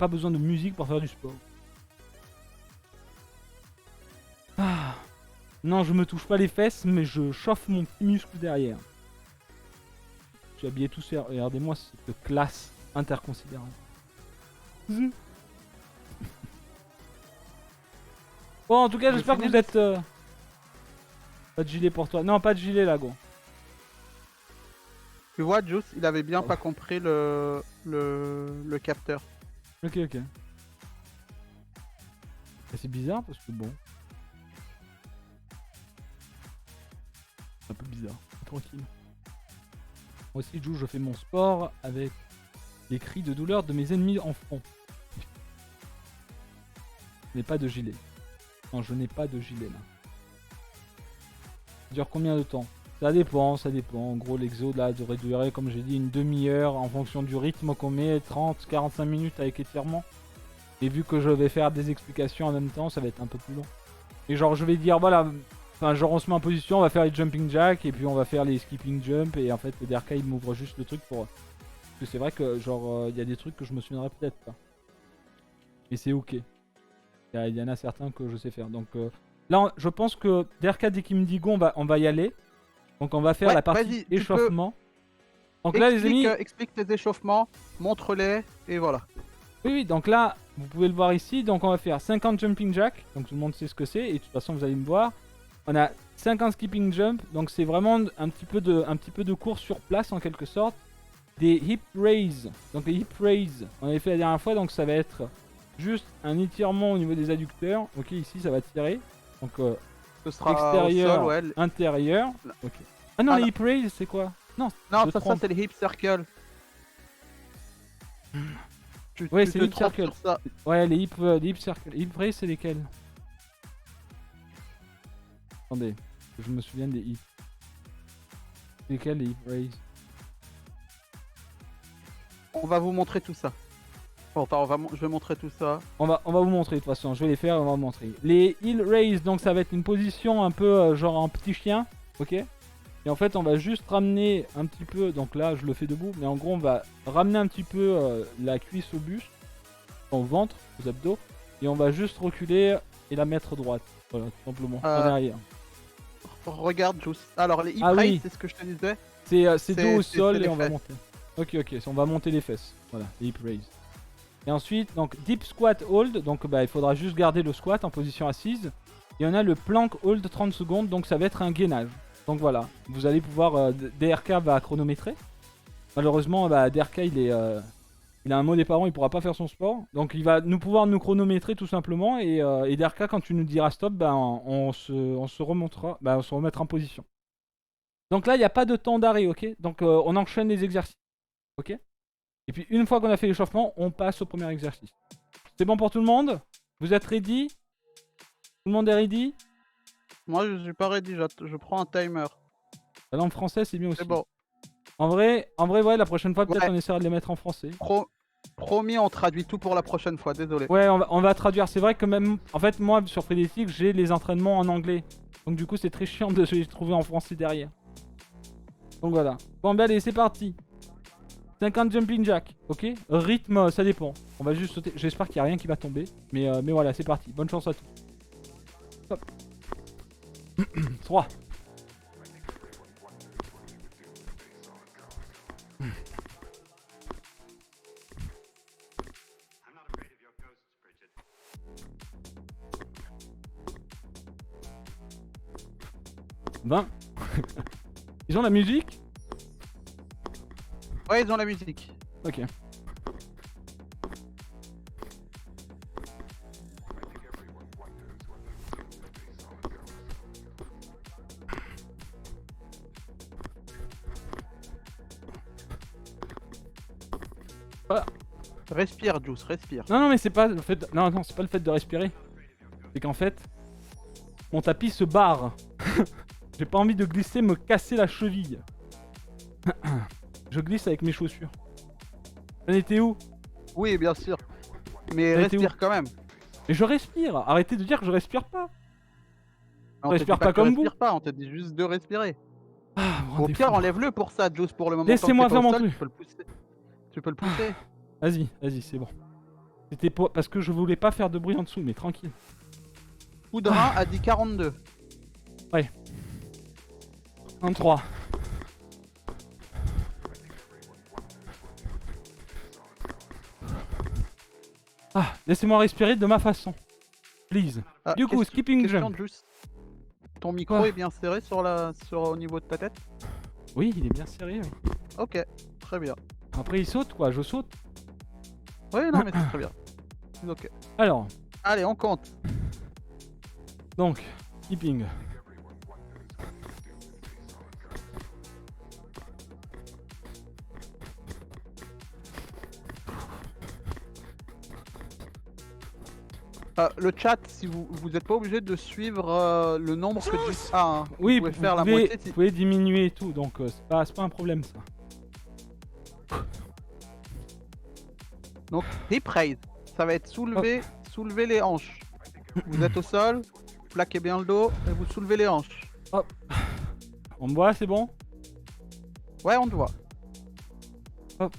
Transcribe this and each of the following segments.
pas besoin de musique pour faire du sport. Ah. Non, je me touche pas les fesses, mais je chauffe mon petit muscle derrière. Je suis habillé tout seul. Regardez-moi cette classe interconsidérable. Bon, en tout cas, j'espère que vous êtes... Pas de gilet pour toi. Non, pas de gilet là, gros. Tu vois, Juice, il avait bien pas compris le capteur. Ok. C'est bizarre parce que bon... C'est un peu bizarre. Tranquille. Moi aussi, je fais mon sport avec les cris de douleur de mes ennemis en front. Je n'ai pas de gilet. Non, je n'ai pas de gilet là. Ça dure combien de temps? Ça dépend. En gros, l'exo là devrait durer, comme j'ai dit, une demi-heure en fonction du rythme qu'on met, 30-45 minutes avec étirement. Et vu que je vais faire des explications en même temps, ça va être un peu plus long. Et genre, je vais dire, voilà, enfin, genre on se met en position, on va faire les jumping jacks et puis on va faire les skipping jump. Et en fait, le DRK il m'ouvre juste le truc pour. Parce que c'est vrai que, genre, il y a des trucs que je me souviendrai peut-être pas. Et c'est ok. Il y en a certains que je sais faire. Donc là, je pense que DRK, dès qu'il me dit go, on va y aller. Donc on va faire la partie échauffement. Donc là, les amis. Explique tes échauffements, montre-les et voilà. Oui, donc là, vous pouvez le voir ici. Donc on va faire 50 jumping jack. Donc tout le monde sait ce que c'est. Et de toute façon, vous allez me voir. On a 50 skipping jump. Donc c'est vraiment un petit peu de course sur place en quelque sorte. Des hip raise. Donc les hip raise, on avait fait la dernière fois. Donc ça va être juste un étirement au niveau des adducteurs. Ok, ici ça va tirer. Donc ce sera extérieur, au sol, ouais. intérieur. Ok. Ah non, les hip raise, c'est quoi? Non, ça c'est les hip circles. Ouais, c'est les hip circles. Ouais, les hip circles. Hip raise, c'est lesquels? Attendez, que je me souviens des hip. C'est lesquels les hip raise? On va vous montrer tout ça. Enfin, je vais montrer tout ça. On va vous montrer de toute façon, je vais les faire et on va vous montrer. Les heel raise, donc ça va être une position un peu genre en petit chien, ok? Et en fait on va juste ramener un petit peu, donc là je le fais debout, mais en gros on va ramener un petit peu la cuisse au buste, au ventre, aux abdos, et on va juste reculer et la mettre droite, voilà, tout simplement, en arrière. Regarde, Juice. Alors les hip raise, c'est ce que je te disais. C'est dos au sol et on va monter. Ok, on va monter les fesses, voilà, les hip raise. Et ensuite, donc deep squat hold, donc il faudra juste garder le squat en position assise. Et on a le plank hold 30 secondes, donc ça va être un gainage. Donc voilà, vous allez pouvoir, DRK va chronométrer. Malheureusement, DRK il a un mot des parents, il pourra pas faire son sport. Donc il va pouvoir nous chronométrer tout simplement. Et DRK, quand tu nous diras stop, on se remontera, on se remettra en position. Donc là, il n'y a pas de temps d'arrêt, ok? Donc on enchaîne les exercices, ok? Et puis une fois qu'on a fait l'échauffement, on passe au premier exercice. C'est bon pour tout le monde? Vous êtes ready? Tout le monde est ready? Moi je suis pas ready, je prends un timer. La langue française c'est bien aussi. C'est bon. En vrai ouais, la prochaine fois peut-être on essaiera de les mettre en français. Promis, on traduit tout pour la prochaine fois, désolé. Ouais, on va traduire. C'est vrai que même, en fait moi sur Frédétique j'ai les entraînements en anglais. Donc du coup c'est très chiant de les trouver en français derrière. Donc voilà. Bon allez, c'est parti. 50 jumping jack, ok? Rythme, ça dépend. On va juste sauter. J'espère qu'il n'y a rien qui va tomber. Mais voilà, c'est parti. Bonne chance à tous. Hop. 3. Ils ont la musique? Ouais, ils ont la musique. Ok. Voilà. Respire, Juice, respire. Non, mais c'est pas le fait. Non, c'est pas le fait de respirer. C'est qu'en fait, mon tapis se barre. J'ai pas envie de glisser, me casser la cheville. Je glisse avec mes chaussures. On était où? Oui, bien sûr. Mais respire quand même. Mais je respire. Arrêtez de dire que je respire pas. On respire pas comme vous. On te dit juste de respirer. Au pire, enlève-le pour ça, Juice, pour le moment. Laissez-moi faire mon truc. Tu peux le pousser. Vas-y, c'est bon. C'était parce que je voulais pas faire de bruit en dessous, mais tranquille. Poudrin a dit 42. Ouais. 23. Ah, laissez-moi respirer de ma façon. Please. Du coup, skipping jump. Juste. Ton micro est bien serré au niveau de ta tête? Oui, il est bien serré. Oui. Ok, très bien. Après, il saute quoi, je saute. Oui, non, mais c'est très bien. Ok. Alors. Allez, on compte. Donc, skipping. Le chat, si vous n'êtes pas obligé de suivre le nombre que tu as, hein. Oui, vous pouvez faire la moitié. Vous pouvez diminuer et tout, donc c'est pas un problème ça. Donc, hip raise, ça va être soulever les hanches. Vous êtes au sol, plaquez bien le dos et vous soulevez les hanches. Hop. On me voit, c'est bon? Ouais, on te voit. Hop.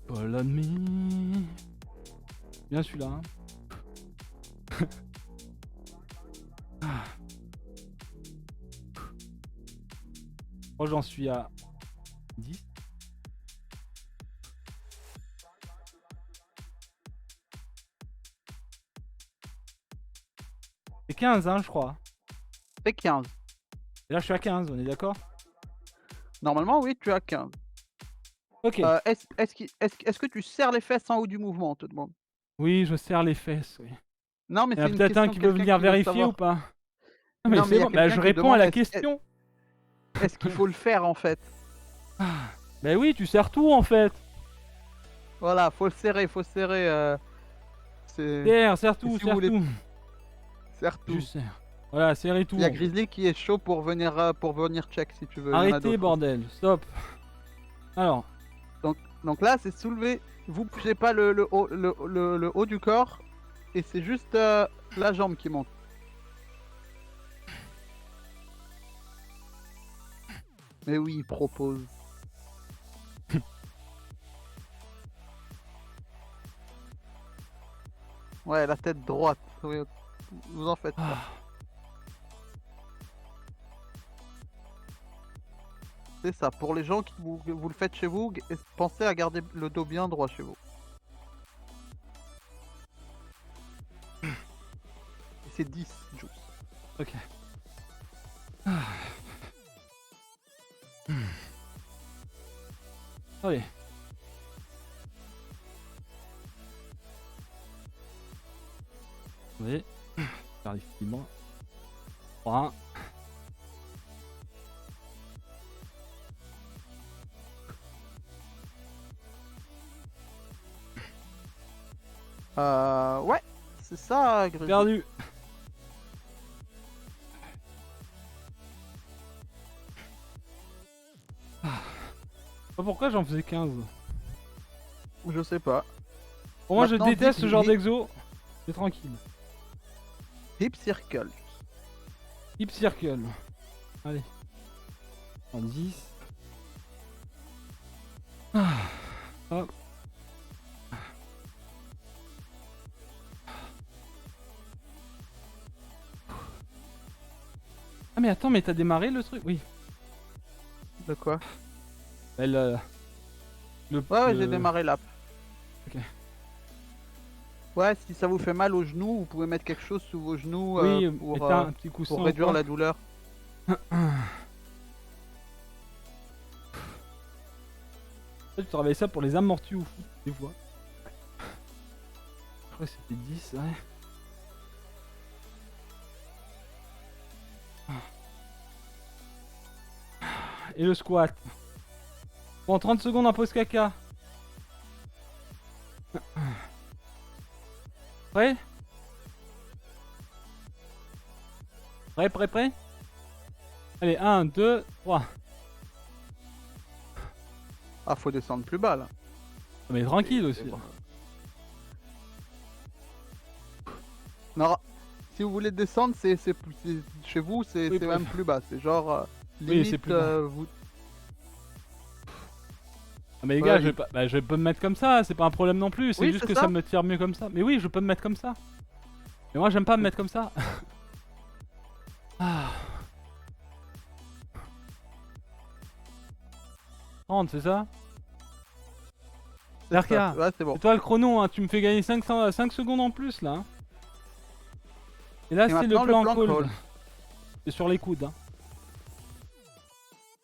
Follow me. Bien celui-là. Hein. Moi j'en suis à 10. C'est 15 hein je crois. C'est 15. Et là je suis à 15, on est d'accord? Normalement oui, tu as 15. Ok. Est-ce que tu serres les fesses en haut du mouvement, on te demande? Oui, je serre les fesses, oui. Non, mais il y a peut-être un qui veut venir vérifier ou pas? Non, mais c'est bon, bah, je réponds à la question. Est-ce qu'il faut le faire en fait? Bah oui, tu serres tout en fait. Voilà, faut le serrer, serre tout, si serre tout. Serre tout. Je serre. Voilà, serrez tout. Il y a Grizzly qui est chaud pour venir check si tu veux. Arrêtez bordel, stop. Alors. Donc là c'est soulever, vous bougez pas le haut du corps et c'est juste la jambe qui monte. Mais oui, il propose. Ouais, la tête droite. Oui, vous en faites pas. C'est ça. Pour les gens qui vous le faites chez vous, pensez à garder le dos bien droit chez vous. C'est 10, Juice. Ok. Allez. Oui. Faire effectivement. 3. Ouais, c'est ça, Grizzly. Perdu. Pourquoi j'en faisais 15? Je sais pas. Pour moi, je déteste ce genre d'exo. C'est tranquille. Hip circle. Hip circle. Allez. En 10. Hop. Ah mais attends, mais t'as démarré le truc? Oui. De quoi? Ouais, j'ai démarré l'app. Ok. Ouais, si ça vous fait mal aux genoux, vous pouvez mettre quelque chose sous vos genoux un petit coussin pour réduire la douleur. Tu travailles ça pour les amortis ou fou, des fois. Je crois que c'était 10, ouais. Et le squat. Bon, 30 secondes en pause caca. Prêt? Prêt? Allez, 1, 2, 3. Ah, faut descendre plus bas là. Mais tranquille aussi. Non, Si vous voulez descendre, chez vous, c'est Oui, même plus bas. C'est genre Oui, limite c'est plus bas. vous. Ah, mais les Ouais, gars, je peux me mettre comme ça, c'est pas un problème non plus, c'est Oui, juste c'est que ça ça. me tire mieux comme ça. Mais oui, je peux me mettre comme ça. Mais moi, j'aime pas me mettre comme ça. Ah. 30, c'est ça? C'est ça. Berka, Ouais, c'est bon. c'est toi le chrono, hein, tu me fais gagner 5 secondes en plus là. Hein. Et là, Et c'est le maintenant, plan le cold. hold. C'est sur les coudes. Hein.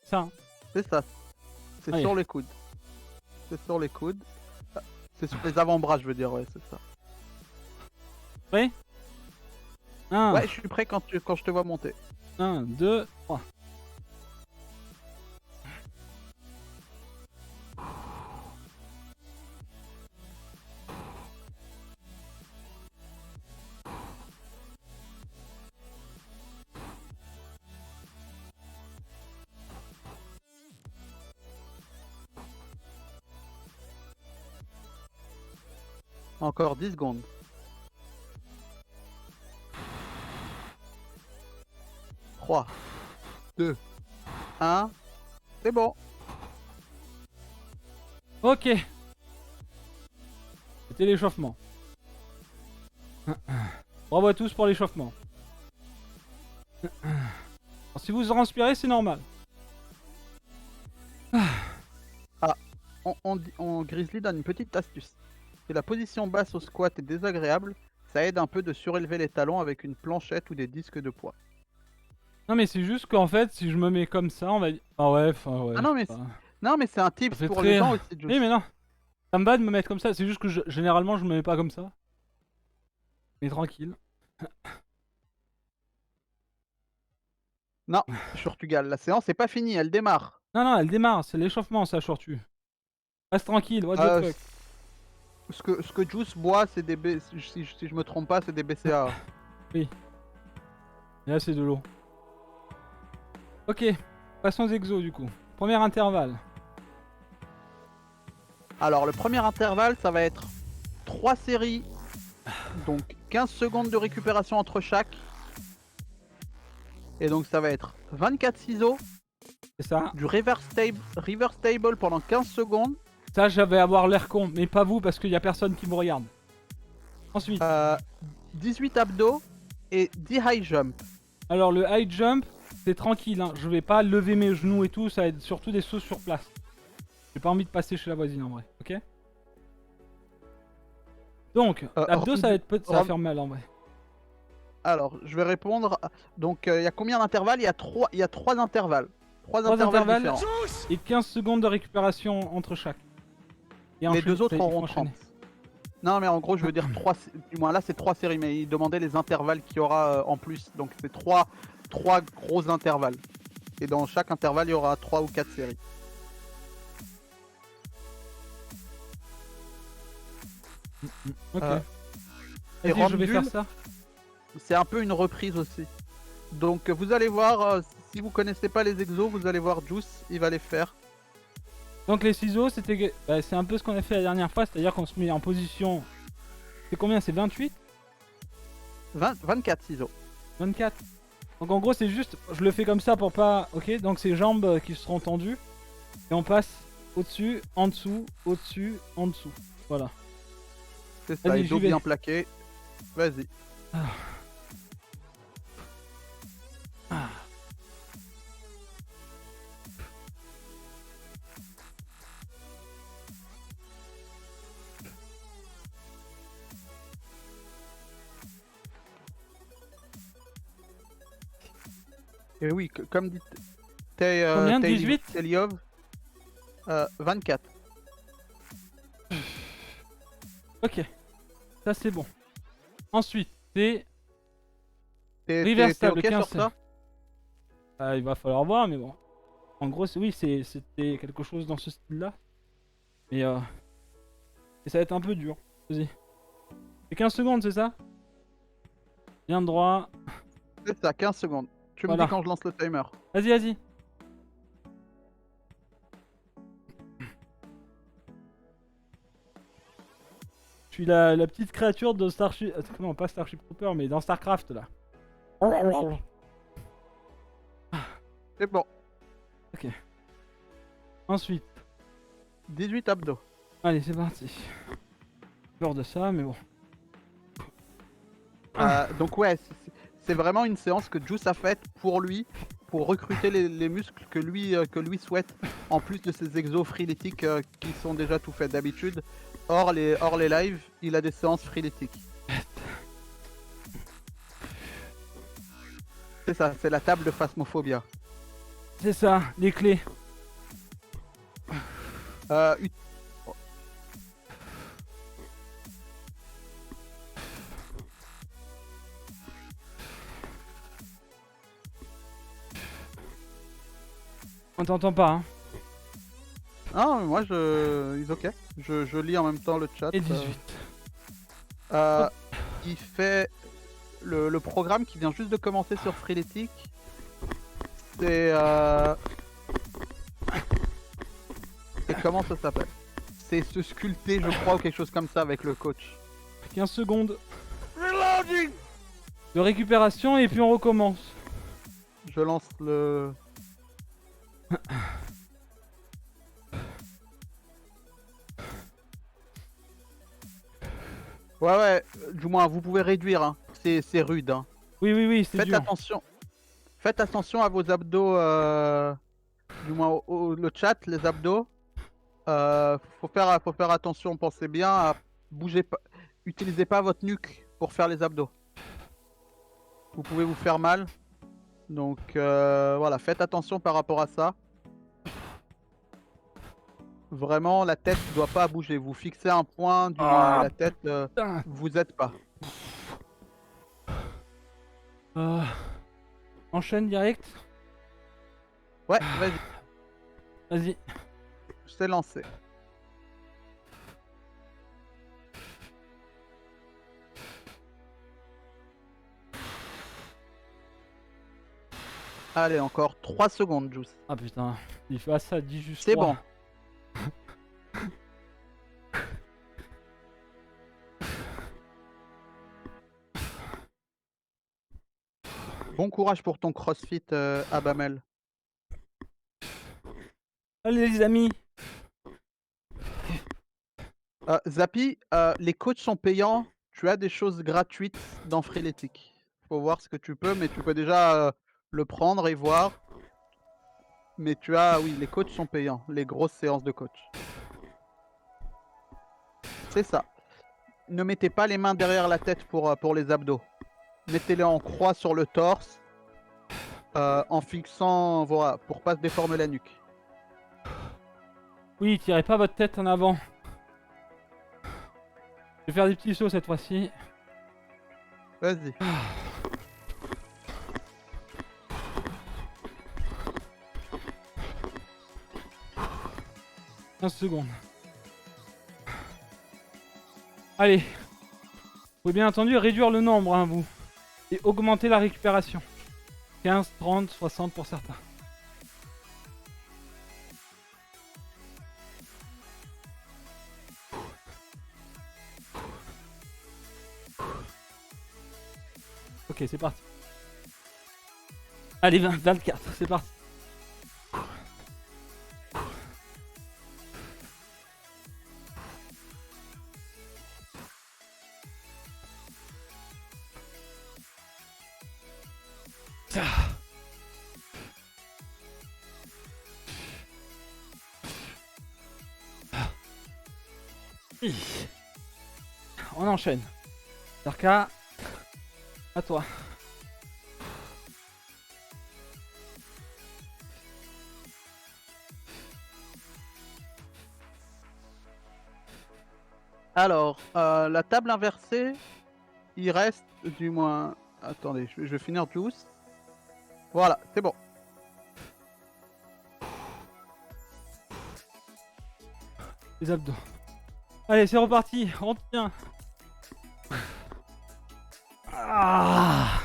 Ça. Hein. C'est ça. C'est Allez. sur les coudes. C'est sur les coudes. Ah, c'est sur les avant-bras, je veux dire, ouais, c'est ça. Prêt? 1, Ouais, je suis prêt quand je te vois monter. 1, 2, 3. Encore 10 secondes. 3, 2, 1. C'est bon. Ok. C'était l'échauffement. Bravo à tous pour l'échauffement. Si vous transpirez, c'est normal. Grizzly donne une petite astuce. Si la position basse au squat est désagréable, ça aide un peu de surélever les talons avec une planchette ou des disques de poids. Non mais c'est juste qu'en fait, si je me mets comme ça, on va dire... Ah ouais, enfin ouais. Ah non, je mais sais pas. non, mais c'est un Ça tips fait pour très... les gens aussi, Juice. Oui mais non. Ça me va de me mettre comme ça, c'est juste que généralement je me mets pas comme ça. Mais tranquille. Non, Shurtugal, la séance est pas finie, elle démarre. Non non, elle démarre, c'est l'échauffement ça, Shortu. Reste tranquille, what the Euh, fuck. ce que Juice boit, c'est des si je me trompe pas, c'est des BCA. Et là c'est de l'eau. Ok, passons aux exos du coup. Premier intervalle. Alors, le premier intervalle, ça va être 3 séries, donc 15 secondes de récupération entre chaque. Et donc, ça va être 24 ciseaux, C'est ça. du reverse table pendant 15 secondes, Ça, j'avais avoir l'air con, mais pas vous parce qu'il y a personne qui me regarde. Ensuite, 18 abdos et 10 high jump. alors le high jump, c'est tranquille, hein. Je vais pas lever mes genoux et tout, ça va être surtout des sauts sur place. J'ai pas envie de passer chez la voisine en vrai, ok? Donc, abdos, ça va être ça va faire mal en vrai. Alors, je vais répondre. Donc, il y a combien d'intervalles? Il y a 3 intervalles. 3 3 intervalles intervalles différents. et 15 secondes de récupération entre chaque. Et Les deux autres il faut auront 30. enchaîner. Non, mais en gros, je veux dire 3. Du moins, là, c'est 3 séries, mais il demandait les intervalles qu'il y aura en plus. Donc, c'est 3 gros intervalles. Et dans chaque intervalle, il y aura 3 ou 4 séries. Ok. et Vas-y, je vais Ramdul, faire ça. C'est un peu une reprise aussi. Donc, vous allez voir, si vous connaissez pas les exos, vous allez voir Juice, il va les faire. Donc les ciseaux, c'était, c'est un peu ce qu'on a fait la dernière fois, c'est-à-dire qu'on se met en position... C'est combien? C'est 28? 24 ciseaux. 24. Donc en gros c'est juste, je le fais comme ça pour pas... Ok, donc c'est jambes qui seront tendues. Et on passe au-dessus, en dessous, au-dessus, en dessous. Voilà. C'est ça, Vas-y, et dos j'y vais. bien plaqué. Vas-y. Et oui, comme dit Combien? 18? Teliov, 24. Ok. Ça c'est bon. Ensuite, c'est... T'es Reversable, ok sur 15. ça? Il va falloir voir, mais bon. En gros, oui, c'était quelque chose dans ce style-là. Mais et ça va être un peu dur. Vas-y. C'est 15 secondes, c'est ça? Bien droit. C'est ça, 15 secondes. Tu me Voilà. dis quand je lance le timer. Vas-y, vas-y. Je suis la petite créature de Starship. Non, pas Starship Trooper, mais dans Starcraft là. C'est bon. Ensuite, 18 abdos. allez, c'est parti. Peur de ça, mais bon. Donc ouais, c'est vraiment une séance que Juice a faite pour lui, pour recruter les muscles que lui souhaite, en plus de ses exos frénétiques qui sont déjà tout faits d'habitude. Hors les lives, il a des séances frénétiques. C'est ça, c'est la table de Phasmophobia. C'est ça, les clés. Ut- On t'entend pas, hein. Ah, moi je. Ok. Je lis en même temps le chat. Et 18. Il fait le programme qui vient juste de commencer sur Freeletic. C'est et comment ça s'appelle? C'est se sculpter, je crois, ou quelque chose comme ça avec le coach. 15 secondes. De récupération et puis on recommence. Je lance le. Ouais, du moins vous pouvez réduire, hein. C'est rude, hein. Oui, c'est Faites dur. attention. Faites attention à vos abdos, du moins le chat, les abdos. Faut faire attention, pensez bien à bouger pas. Utilisez pas votre nuque pour faire les abdos. Vous pouvez vous faire mal. Donc voilà, faites attention par rapport à ça. Vraiment, la tête ne doit pas bouger. Vous fixez un point, du moins la tête, Putain. vous êtes pas. Enchaîne direct. Ouais, vas-y, Vas-y. je t'ai lancé. Allez, encore 3 secondes, Juice. Ah putain, il fait ça, dit juste. C'est 3. bon. Bon courage pour ton crossfit, Abamel. Allez les amis. Zappy, les coachs sont payants. Tu as des choses gratuites dans Freeletic. Faut voir ce que tu peux, mais tu peux déjà le prendre et voir. Mais tu as, oui, les coachs sont payants. Les grosses séances de coach. C'est ça. Ne mettez pas les mains derrière la tête pour les abdos. Mettez-les en croix sur le torse. En fixant, voilà, pour pas se déformer la nuque. Oui, tirez pas votre tête en avant. Je vais faire des petits sauts cette fois-ci. Vas-y. « 15 secondes. Allez. Vous pouvez bien entendu réduire le nombre, hein, vous. Et augmenter la récupération. 15, 30, 60 pour certains. Ok, c'est parti. Allez, 24, c'est parti. On enchaîne. Darka, à toi. Alors, la table inversée, il reste du moins... Attendez, je vais finir Juice. Voilà, c'est bon. Les abdos. Allez, c'est reparti. On tient. Ah.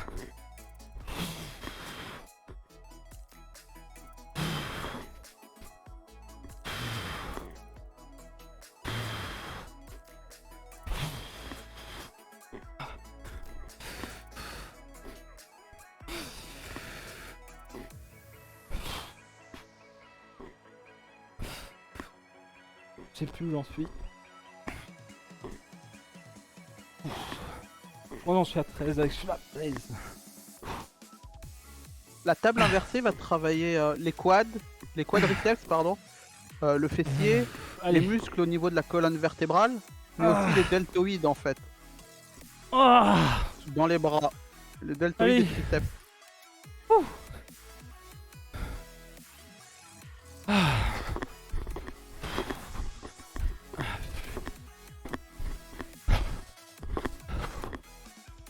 Je sais plus où j'en suis. Oh non, je suis à 13 avec, je suis à 13. La table inversée va travailler les quadriceps, pardon, le fessier, Allez. les muscles au niveau de la colonne vertébrale, mais aussi les deltoïdes en fait, Ah. dans les bras. Le deltoïde Allez. et triceps.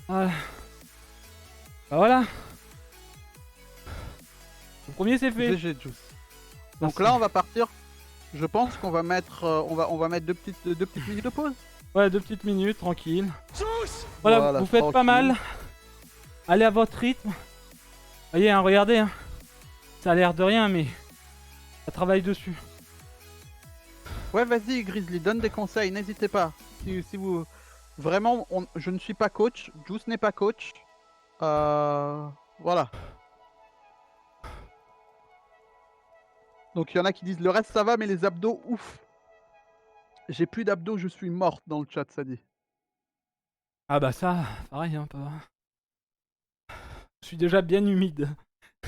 Voilà. Bah voilà. Le premier c'est fait. GG Juice. Donc Merci. là on va partir. Je pense qu'on va mettre, on va mettre deux petites minutes de pause. Ouais, 2 petites minutes, tranquille. Voilà, vous faites pas tranquille. mal. Allez à votre rythme. Voyez, hein, regardez. Hein. Ça a l'air de rien, mais ça travaille dessus. Ouais, vas-y Grizzly, donne des conseils, n'hésitez pas. Si vous vraiment, je ne suis pas coach, Juice n'est pas coach. Voilà. Donc il y en a qui disent le reste ça va, mais les abdos, ouf. J'ai plus d'abdos, je suis morte dans le chat, ça dit. Ah bah ça, pareil, hein, pas. Je suis déjà bien humide.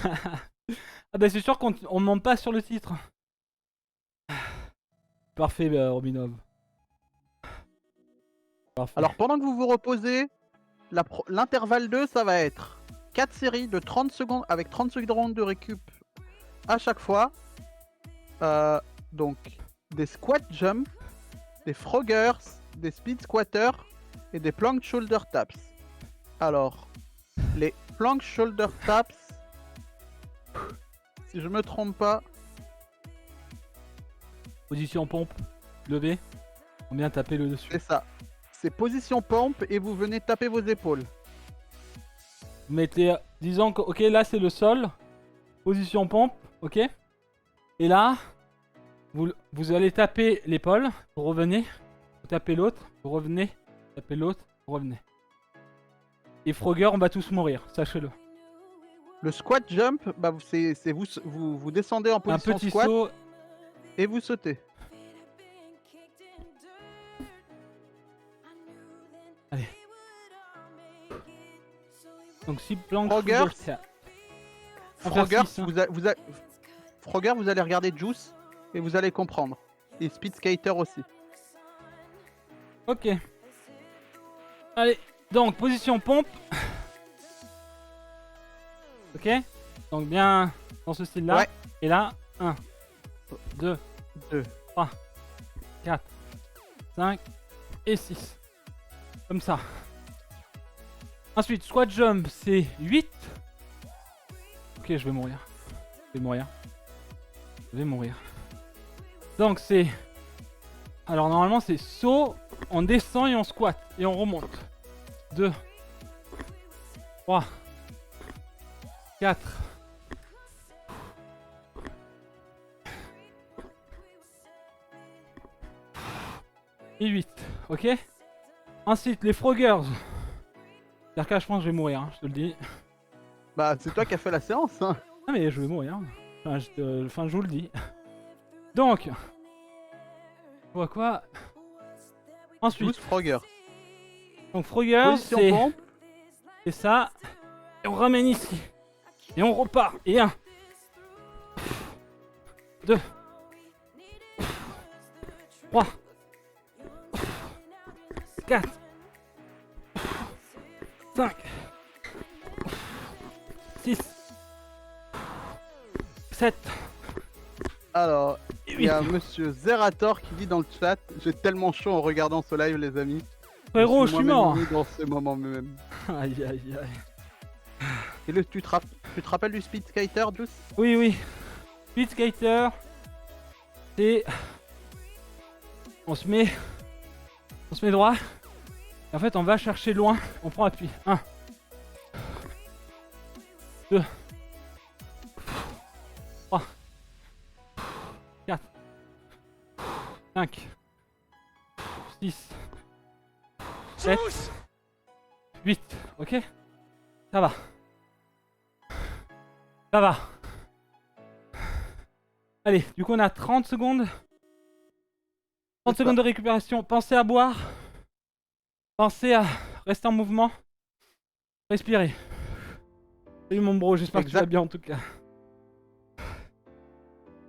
Ah bah c'est sûr qu'on ne ment pas sur le titre. Parfait, Robinov. Parfait. Alors pendant que vous vous reposez, l'intervalle 2, ça va être 4 séries de 30 secondes avec 30 secondes de récup à chaque fois. Donc des squat jumps, des froggers, des speed squatters et des plank shoulder taps. Alors, les plank shoulder taps, si je me trompe pas, Position pompe, levé. On vient taper le dessus. c'est ça. C'est position pompe et vous venez taper vos épaules. Vous mettez, disons que, ok, là c'est le sol. Position pompe, ok. Et là, vous allez taper l'épaule, vous revenez, vous tapez l'autre, vous revenez, vous tapez l'autre, vous revenez. Et Frogger, on va tous mourir, sachez-le. Le squat jump, bah, c'est vous descendez en Un position petit squat saut. et vous sautez. Allez. Donc 6 planches. Frogger, Frogger, hein. Frogger, vous allez regarder Juice et vous allez comprendre. Et Speed Skater aussi. Ok. Allez, donc position pompe. Ok. Donc bien dans ce style-là. Ouais. Et là, 1, 2, 2, 3, 4, 5 et 6. Comme ça. Ensuite, squat jump, c'est 8. Ok, je vais mourir. Je vais mourir. Je vais mourir. Donc c'est... Alors normalement c'est saut, on descend et on squat. Et on remonte. 2, 3, 4, et 8. Ok. Ensuite les froggers. Derka, je pense que je vais mourir, hein, je te le dis. bah c'est toi qui as fait la séance. Hein. Ah mais je vais mourir. Enfin je vous le dis. Donc. On voit quoi? Ensuite. Juice Frogger. Donc Frogger, Position c'est... pompe. C'est ça. Et on ramène ici. Et on repart. Et 1. 2. 3. 4. 5. 6. 7. Alors, Et il y a 8. monsieur Zerator qui dit dans le chat, j'ai tellement chaud en regardant ce live les amis. Frérot, je suis moi-même mort. nu dans ce moment même. Aïe aïe aïe. Et le, tu te rappelles du Speed Skater, Juice? Oui, oui. Speed Skater. C'est... On se met droit. Et en fait, on va chercher loin. On prend appui. 1. 2. 3. 4. 5. 6. 7. 8. Ok? Ça va. Ça va. Allez, du coup on a 30 secondes 30 secondes de récupération. Pensez à boire. Pensez à rester en mouvement. Respirez. Salut mon bro, j'espère que tu vas bien en tout cas.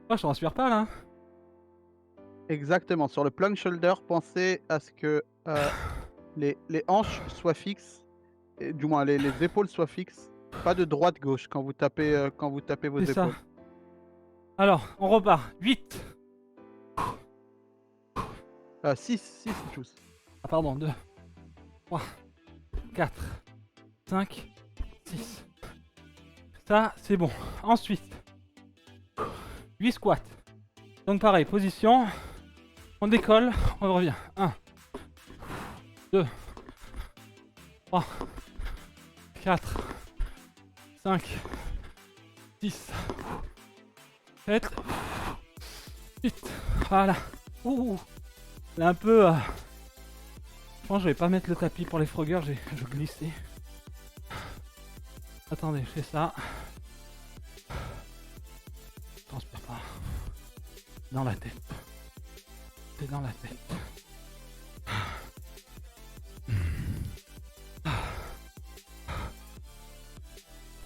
Oh, je transpire pas là. Exactement. Sur le plank shoulder, pensez à ce que les hanches soient fixes. Et, du moins, les épaules soient fixes. Pas de droite-gauche quand vous tapez vos C'est épaules. ça. Alors, on repart. 8. 6 tous. Ah pardon, 2, 3, 4, 5, 6. Ça, c'est bon. Ensuite, 8 squats. Donc pareil, position. On décolle, on revient. 1, 2, 3, 4, 5, 6, 7, 8. Voilà. Ouh. Là un peu... Je pense que je vais pas mettre le tapis pour les froggers, je glissais. Attendez, je fais ça. Je transpire pas. Dans la tête. C'est dans la tête.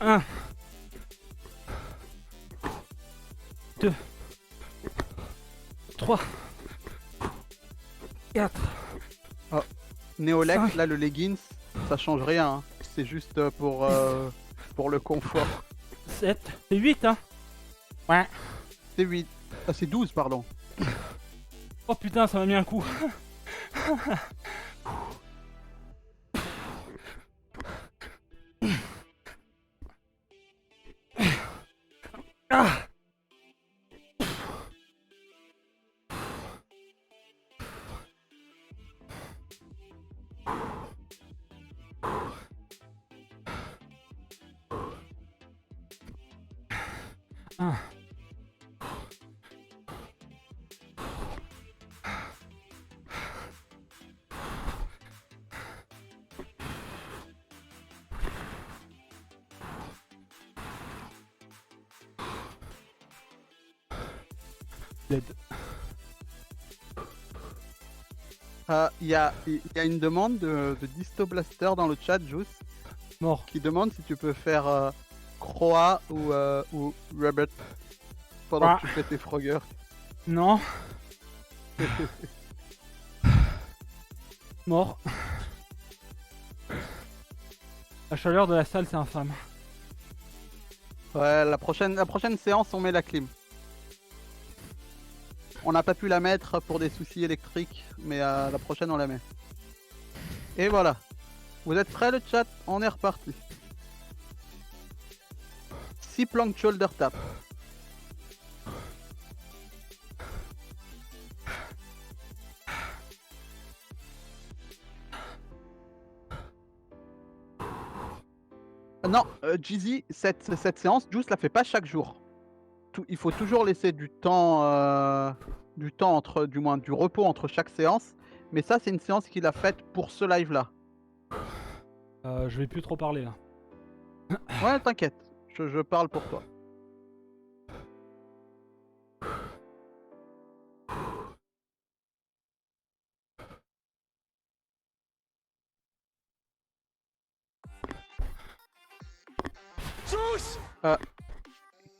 1, 2, 3, 4. Néolex, 5. là le leggings, ça change rien. Hein. C'est juste pour le confort. 7. C'est 8 hein. Ouais. C'est 8. Ah, c'est 12, pardon. Oh putain, ça m'a mis un coup. Ah. Ah. Dead. Il y a une demande de Disto Blaster dans le chat, Juice, Mort. qui demande si tu peux faire Croix ou Rabbit pendant que tu fais tes froggers. Non. Mort. La chaleur de la salle, c'est infâme. Ouais, la prochaine séance, on met la clim. On n'a pas pu la mettre pour des soucis électriques, mais la prochaine, on la met. Et voilà. Vous êtes prêts, le chat? On est reparti. 6 plank shoulder tap. Non, Jeezy, cette séance, Juice la fait pas chaque jour. Il faut toujours laisser du temps entre, du moins du repos entre chaque séance. Mais ça, c'est une séance qu'il a faite pour ce live-là. Je vais plus trop parler là. Ouais, t'inquiète, je parle pour toi.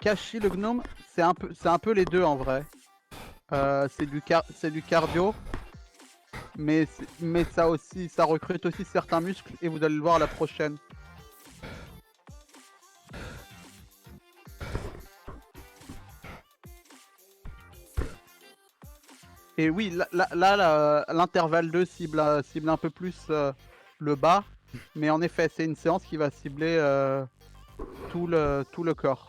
Kashi le gnome, c'est un peu les deux en vrai. C'est du cardio, mais ça aussi, ça recrute aussi certains muscles et vous allez le voir à la prochaine. Et oui, là, l'intervalle 2 cible un peu plus le bas, mais en effet, c'est une séance qui va cibler tout le corps.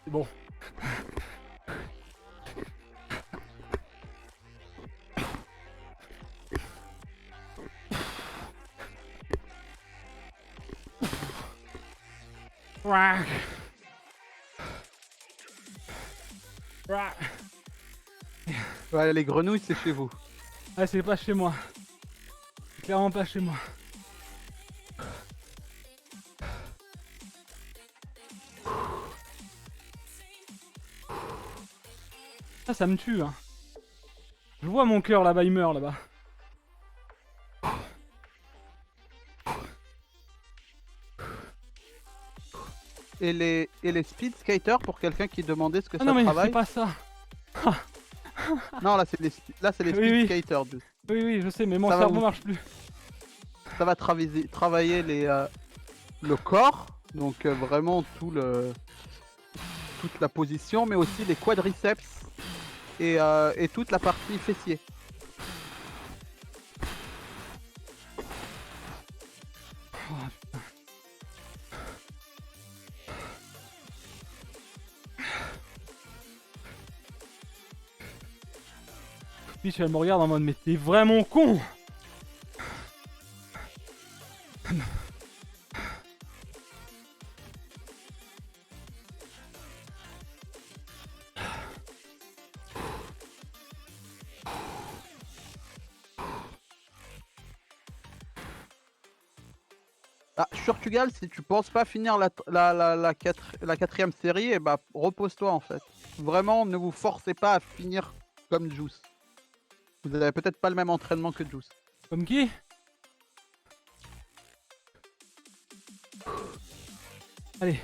C'est bon. Ouah. Ouah. Ouais, les grenouilles, c'est chez vous. Ah, c'est pas chez moi. C'est clairement pas chez moi. Ça me tue, hein. Je vois mon cœur là-bas, il meurt là-bas. Et les speed skaters, pour quelqu'un qui demandait ce que Ah ça non, mais c'est travaille. pas ça. Non, là, c'est les Oui, speed oui. skaters. Oui, oui, je sais, mais mon Ça va cerveau vous- marche plus. Ça va travailler le corps, donc vraiment toute la position, mais aussi les quadriceps et toute la partie fessier. Puis elle me regarde en mode, mais t'es vraiment con. Ah, Portugal, si tu penses pas finir la quatrième série, et bah repose-toi en fait. Vraiment, ne vous forcez pas à finir comme Juice. Vous avez peut-être pas le même entraînement que Juice. Comme qui? Allez.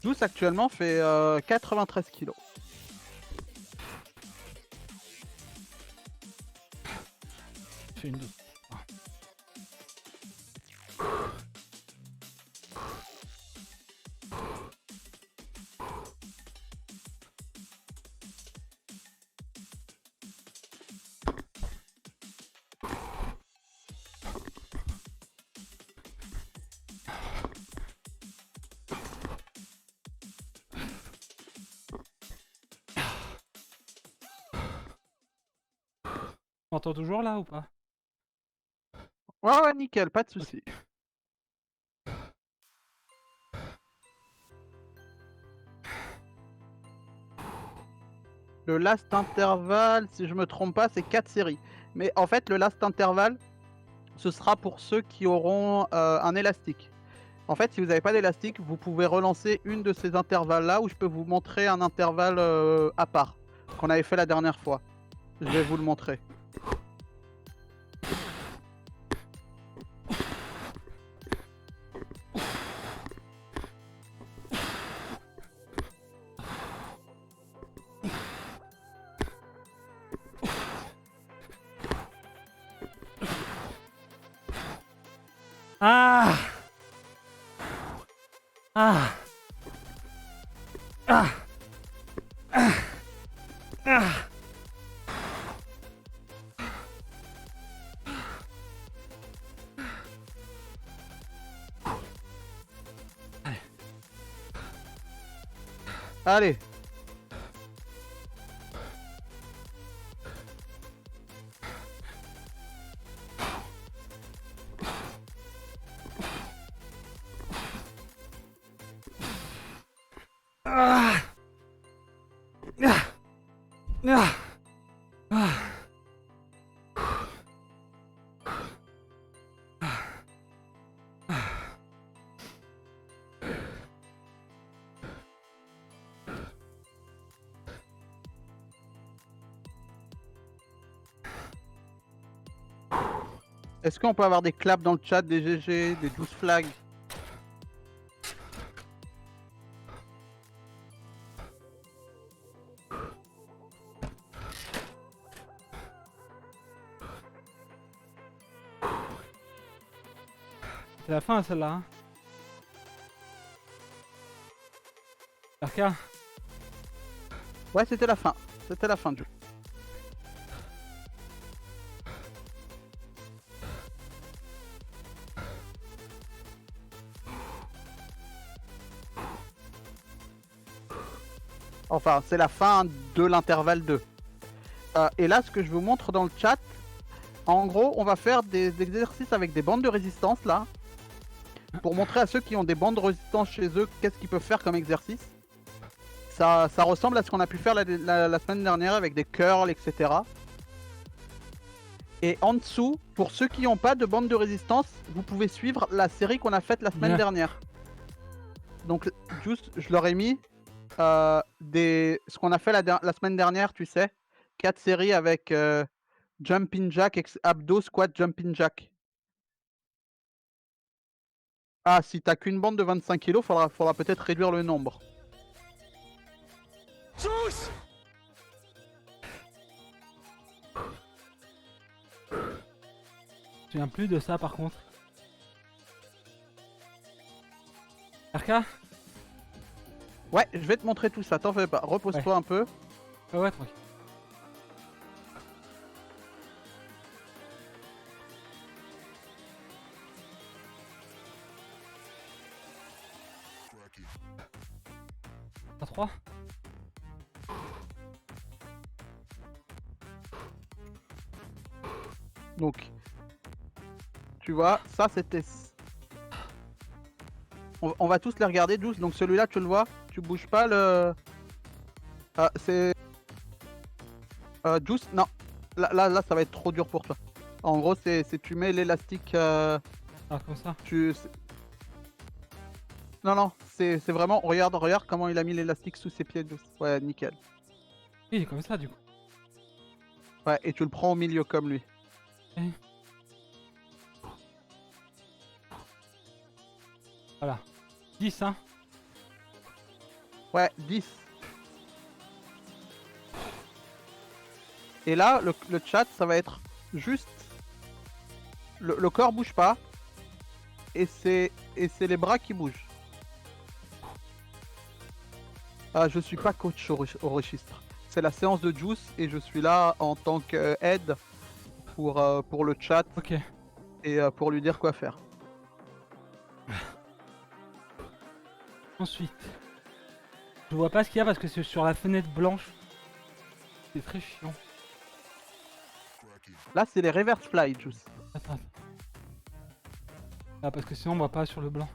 Juice actuellement fait 93 kilos. Fais une dose. T'entends toujours là ou pas? Ouais, nickel, pas de souci. Le last interval, si je me trompe pas, c'est 4 séries. Mais en fait, le last interval, ce sera pour ceux qui auront un élastique. En fait, si vous n'avez pas d'élastique, vous pouvez relancer une de ces intervalles-là où je peux vous montrer un intervalle à part qu'on avait fait la dernière fois. Je vais vous le montrer. Ah! Ah! Ah! Ah! Ah! Allez. Ah! Ah! Ah! Ah! Est-ce qu'on peut avoir des claps dans le chat, des GG, des 12 flags? C'est la fin celle-là. Hein. RK. Ouais, c'était la fin. C'était la fin du jeu. Enfin, c'est la fin de l'intervalle 2. Et là, ce que je vous montre dans le chat, En gros, on va faire des exercices avec des bandes de résistance là. Pour montrer à ceux qui ont des bandes de résistance chez eux qu'est-ce qu'ils peuvent faire comme exercice. Ça ressemble à ce qu'on a pu faire la semaine dernière avec des curls, etc. Et en dessous, pour ceux qui n'ont pas de bande de résistance, vous pouvez suivre la série qu'on a faite la semaine dernière. Donc, juste, je leur ai mis ce qu'on a fait la semaine dernière, tu sais. 4 séries avec jumping jack, abdos, squat, jumping jack. Ah, si t'as qu'une bande de 25 kg, faudra peut-être réduire le nombre. Tous! Je me souviens plus de ça par contre. RK? Ouais, je vais te montrer tout ça, t'en fais pas. Repose-toi un peu. Ouais, tranquille. À 3. Donc, tu vois, ça c'était... On va tous les regarder, Juice. Donc celui-là, tu le vois, tu bouges pas le... c'est... Juice, non. Là, ça va être trop dur pour toi. En gros, c'est tu mets l'élastique... Ah, comme ça. Non, c'est vraiment... Regarde comment il a mis l'élastique sous ses pieds, Juice. Ouais, nickel. Oui, il est comme ça du coup. Ouais, et tu le prends au milieu comme lui. Voilà. 10, hein. Ouais, 10. Et là, le chat, ça va être juste... Le corps bouge pas. Et c'est les bras qui bougent. Ah, je suis pas coach au registre. C'est la séance de Juice et je suis là en tant qu'aide pour le chat. Ok. Et pour lui dire quoi faire. Ensuite. Je vois pas ce qu'il y a parce que c'est sur la fenêtre blanche. C'est très chiant. Là, c'est les reverse fly, Juice. Attends. Ah, parce que sinon on voit pas sur le blanc.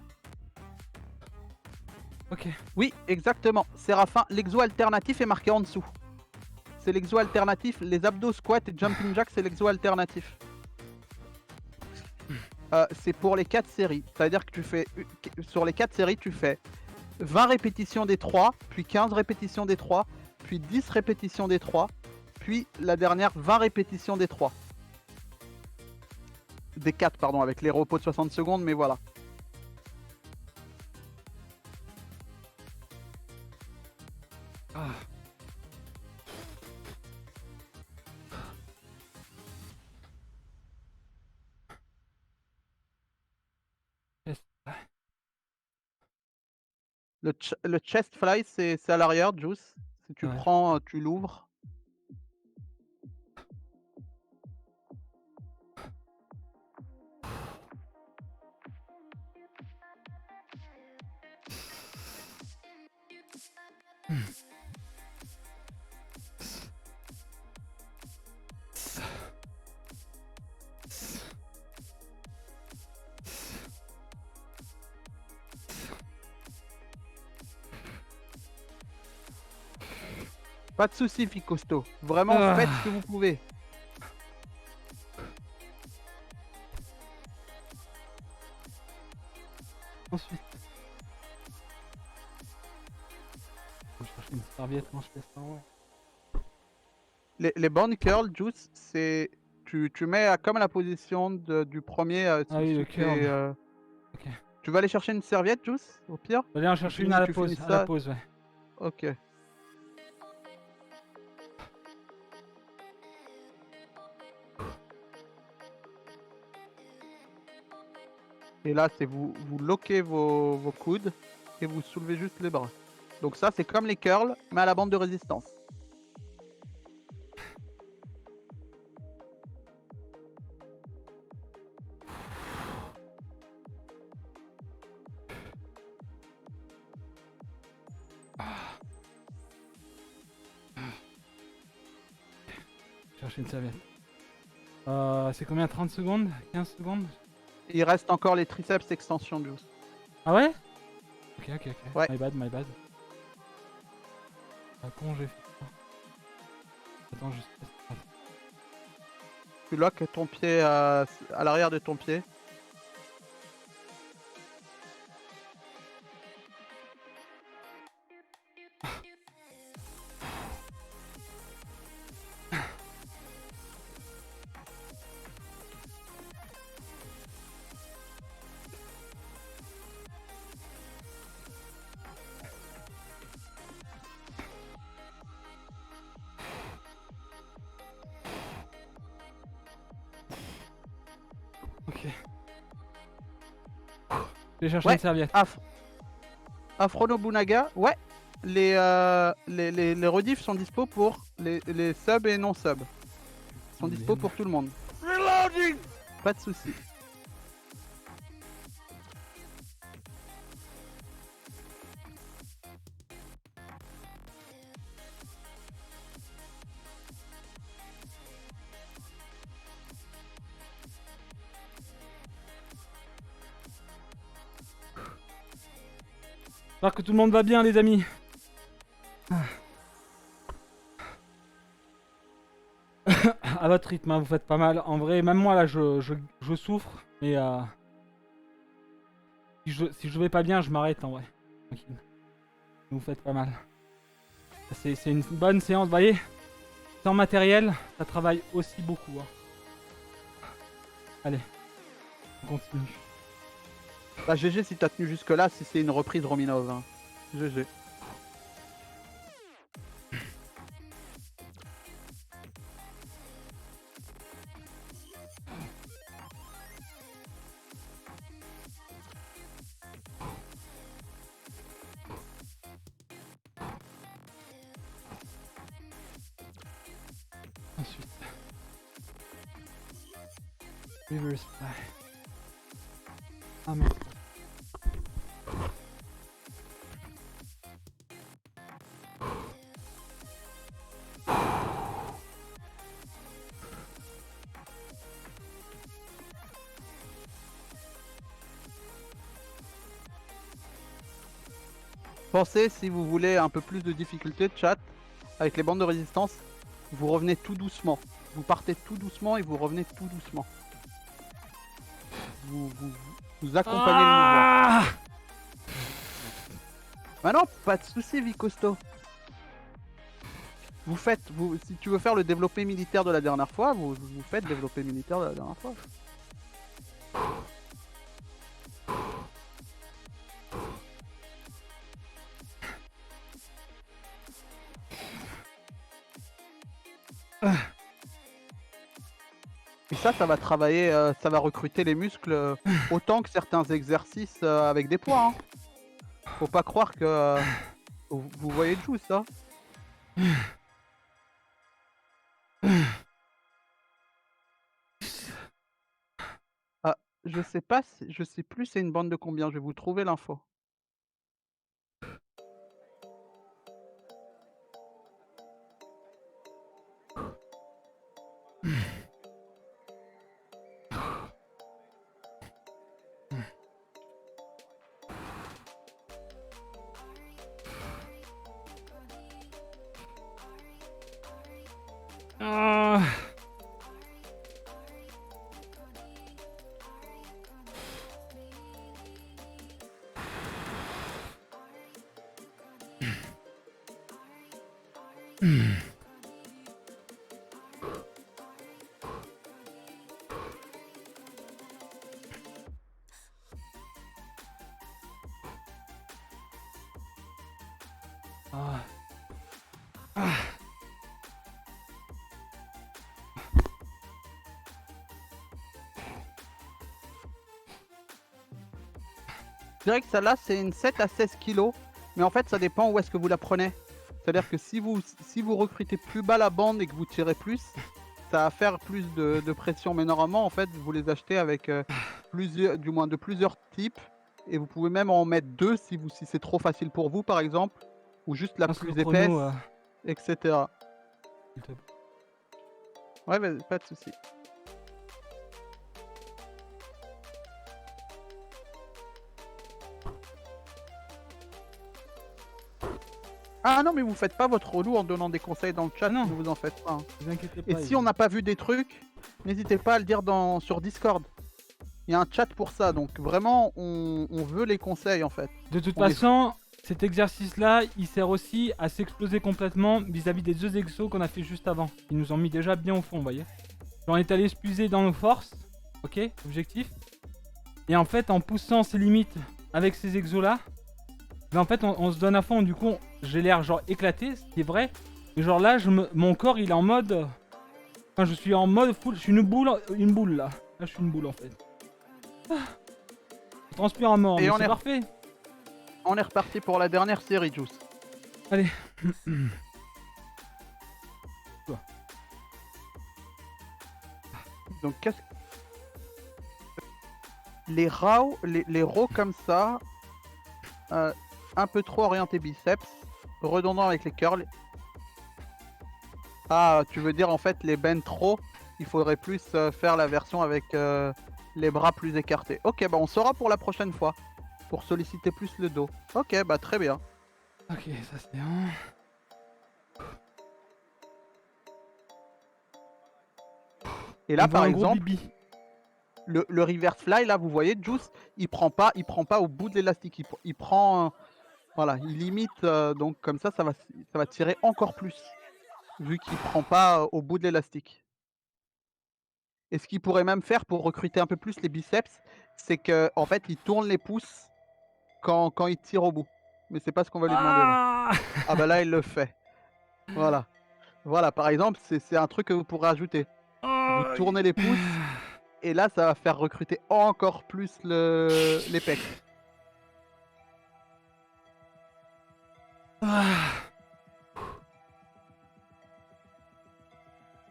Ok. Oui, exactement. Séraphin, l'exo alternatif est marqué en dessous. C'est l'exo alternatif. Les abdos, squat et jumping jack, c'est l'exo alternatif. C'est pour les 4 séries. C'est-à-dire que tu fais... Sur les 4 séries, tu fais 20 répétitions des 3, puis 15 répétitions des 3, puis 10 répétitions des 3, puis la dernière 20 répétitions des 3. Des 4, pardon, avec les repos de 60 secondes, mais voilà. Ah. Le chest fly, c'est à l'arrière, Juice. Si tu Ouais. prends, tu l'ouvres. Pas de soucis, Ficosto. Vraiment, Ah. faites ce que vous pouvez. Ensuite. Faut que je cherche une serviette quand je fais ça. Ouais. Les bandes curl, Juice, c'est... Tu mets comme la position du premier Ah oui, le curl. Ok. Tu vas aller chercher une serviette, Juice, au pire. Allez, on cherche une à la Tu pause. finis À la ça. pause, ouais. Ok. Et là, c'est vous loquez vos coudes et vous soulevez juste les bras. Donc ça, c'est comme les curls, mais à la bande de résistance. Chercher une serviette. C'est combien? 30 secondes? 15 secondes? Il reste encore les triceps extension juice. Ah ouais? Ok. Ouais. My bad. Ah, comment j'ai fait ça? Attends, je sais pas. Tu lock ton pied à l'arrière de ton pied. Ok. Je vais chercher Ouais. une serviette. Afro Nobunaga, ouais. Les rediffs sont dispo pour les subs et non subs. Sont dispo pour tout le monde. Reloading. Pas de soucis. J'espère que tout le monde va bien, les amis. À votre rythme, hein, vous faites pas mal. En vrai, même moi là, je souffre. Mais si je vais pas bien, je m'arrête en vrai. Tranquille. Vous faites pas mal. C'est une bonne séance, vous voyez. Sans matériel, ça travaille aussi beaucoup. Hein. Allez, on continue. Bah GG si t'as tenu jusque là, si c'est une reprise Rominov. Hein. GG. Ensuite. Reverse fly. Ah merde. Pensez, si vous voulez un peu plus de difficulté de chat, avec les bandes de résistance, vous revenez tout doucement. Vous partez tout doucement et vous revenez tout doucement. Vous accompagnez le mouvement. Bah non, pas de soucis, Vicosto. Si tu veux faire le développé militaire de la dernière fois, vous faites développé militaire de la dernière fois. Et ça va travailler, ça va recruter les muscles autant que certains exercices avec des poids. Hein. Faut pas croire que vous voyez le juice, ça. Ah, je sais pas, je sais plus c'est une bande de combien. Je vais vous trouver l'info. Ah. Ah. Ah. Je dirais que celle-là c'est une 7 à 16 kg, mais en fait ça dépend où est-ce que vous la prenez. C'est-à-dire que si vous recrutez plus bas la bande et que vous tirez plus, ça va faire plus de pression. Mais normalement en fait vous les achetez avec de plusieurs types, et vous pouvez même en mettre deux si c'est trop facile pour vous par exemple, ou juste la Lance plus le chrono, épaisse, etc. s'il te plaît. Ouais, mais pas de soucis. Ah non, mais vous faites pas votre relou en donnant des conseils dans le chat, Non. ne vous en faites pas. Hein. Ne vous inquiétez Et pas. si on n'a pas vu des trucs, n'hésitez pas à le dire sur Discord. Il y a un chat pour ça, donc vraiment, on veut les conseils en fait. De toute On est façon, cet exercice-là, il sert aussi à s'exploser complètement vis-à-vis des deux exos qu'on a fait juste avant. Ils nous ont mis déjà bien au fond, vous voyez. On est allé s'puiser dans nos forces, ok, objectif. Et en fait, en poussant ses limites avec ces exos-là, ben en fait, on se donne à fond. Du coup, j'ai l'air genre éclaté, ce qui est vrai. Mais genre là, mon corps, il est en mode... Enfin, je suis en mode full. Je suis une boule là. Là, je suis une boule en fait. Je transpire à mort, Et mais on c'est est- parfait. On est reparti pour la dernière série, Juice. Allez. Donc qu'est-ce les raws comme ça, un peu trop orienté biceps, redondant avec les curls. Ah, tu veux dire en fait les bends trop, il faudrait plus faire la version avec les bras plus écartés. Ok, bah on saura pour la prochaine fois, pour solliciter plus le dos. Ok, bah très bien. Ok, ça c'est un. Et là On voit par un gros exemple, bibi. le reverse fly, là vous voyez, Juice, il prend pas au bout de l'élastique, il prend, voilà, il limite, donc comme ça va tirer encore plus, vu qu'il prend pas au bout de l'élastique. Et ce qu'il pourrait même faire pour recruter un peu plus les biceps, c'est que en fait il tourne les pouces quand il tire au bout. Mais c'est pas ce qu'on va lui demander là. Ah Ah bah là il le fait. Voilà. Voilà, par exemple, c'est un truc que vous pourrez ajouter. Vous tournez les pouces et là ça va faire recruter encore plus les pecs.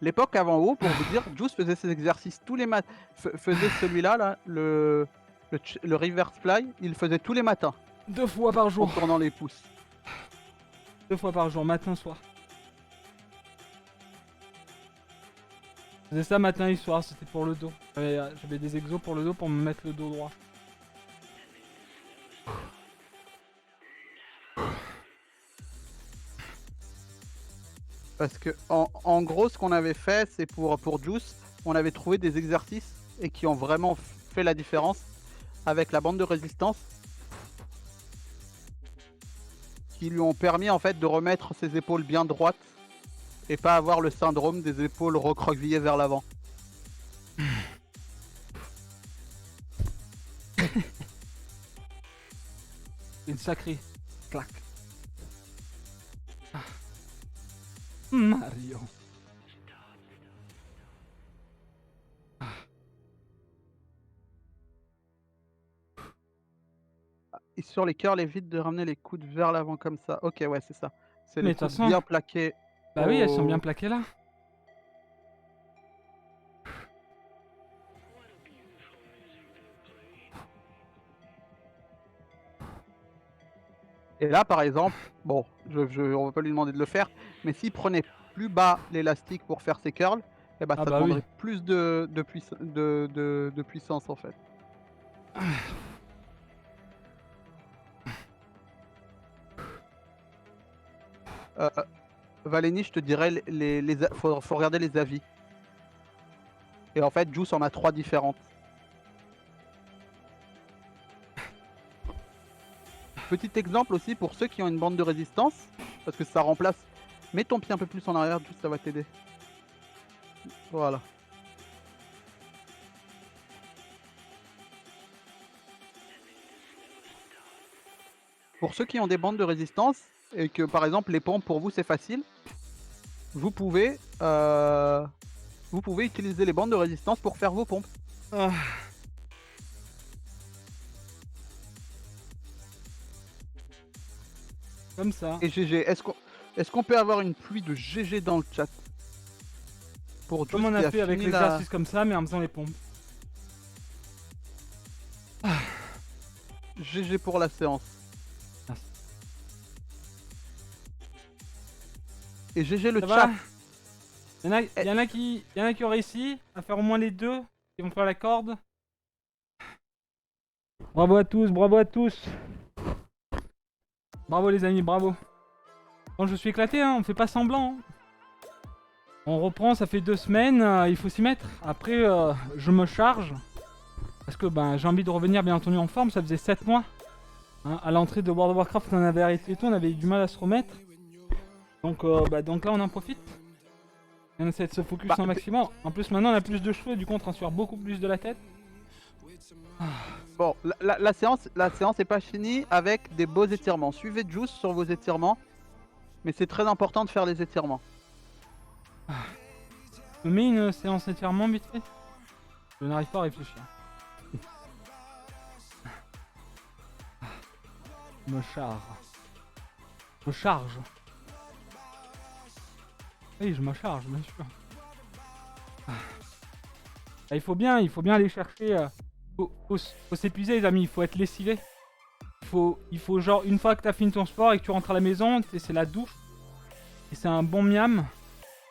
L'époque avant WoW, pour vous dire, Juice faisait ses exercices tous les matins. Faisait celui-là, là, le reverse fly, il le faisait tous les matins 2 fois par en jour. tournant les pouces. 2 fois par jour, matin, soir. Je faisais ça matin et soir, c'était pour le dos. J'avais des exos pour le dos pour me mettre le dos droit. Parce que en gros, ce qu'on avait fait, c'est pour Juice, on avait trouvé des exercices et qui ont vraiment fait la différence avec la bande de résistance, qui lui ont permis en fait de remettre ses épaules bien droites et pas avoir le syndrome des épaules recroquevillées vers l'avant. Une sacrée claque. Ah. Mario. Et sur les curls, évite de ramener les coudes vers l'avant comme ça. Ok, ouais, c'est ça. C'est Mais les de toute coudes façon... bien plaqués. Bah oui, elles sont au- bien plaquées là. Et là, par exemple, bon, on va pas lui demander de le faire, mais s'il prenait plus bas l'élastique pour faire ses curls, eh ben, Ah ça bah oui. demanderait plus de puissance en fait. Euh, Valénie, je te dirais, faut regarder les avis. Et en fait, Juice en a 3 différentes. Petit exemple aussi pour ceux qui ont une bande de résistance, parce que ça remplace. Mets ton pied un peu plus en arrière, Juice, ça va t'aider. Voilà. Pour ceux qui ont des bandes de résistance, et que par exemple les pompes pour vous c'est facile, vous pouvez utiliser les bandes de résistance pour faire vos pompes. Ah. Comme ça. Et GG, est-ce qu'on peut avoir une pluie de GG dans le chat pour Comme Juice on qui a fait avec fini l'exercice comme ça, mais en faisant les pompes. GG pour la séance. Merci. Et GG le Ça chat. va? Il y en a qui ont réussi à faire au moins les deux, qui vont faire la corde. Bravo à tous, bravo à tous. Bravo les amis, bravo. Bon, je suis éclaté, hein, on fait pas semblant. Hein. On reprend, ça fait 2 semaines, il faut s'y mettre. Après, je me charge. Parce que ben, j'ai envie de revenir bien entendu en forme, ça faisait 7 mois. Hein, à l'entrée de World of Warcraft, on avait arrêté et tout, on avait eu du mal à se remettre. Donc là, on en profite. On essaie de se focus un maximum. En plus, maintenant, on a plus de cheveux, du coup, on transfère beaucoup plus de la tête. Bon, la séance est pas finie avec des beaux étirements. Suivez Juice sur vos étirements. Mais c'est très important de faire les étirements. Je mets une séance étirement vite fait. Je n'arrive pas à réfléchir. Je me charge. Je charge. Oui, je me charge, bien sûr. Ah, il faut bien aller chercher. Faut s'épuiser, les amis. Il faut être lessivé. Il faut genre, une fois que t'as fini ton sport et que tu rentres à la maison, c'est la douche. Et c'est un bon miam.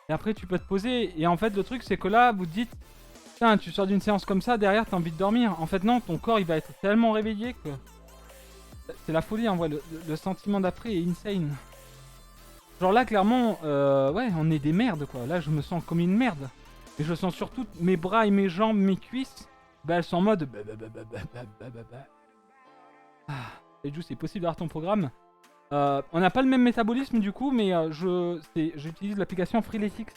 Et après, tu peux te poser. Et en fait, le truc, c'est que là, vous te dites, putain, tu sors d'une séance comme ça, derrière, t'as envie de dormir. En fait, non, ton corps, il va être tellement réveillé que. C'est la folie, en vrai. Le sentiment d'après est insane. Genre là, clairement, ouais, on est des merdes, quoi. Là, je me sens comme une merde. Et je sens surtout mes bras et mes jambes, mes cuisses. Bah, elles sont en mode. Ah, et juste, c'est possible d'avoir ton programme. On n'a pas le même métabolisme du coup, mais j'utilise l'application Freeletics.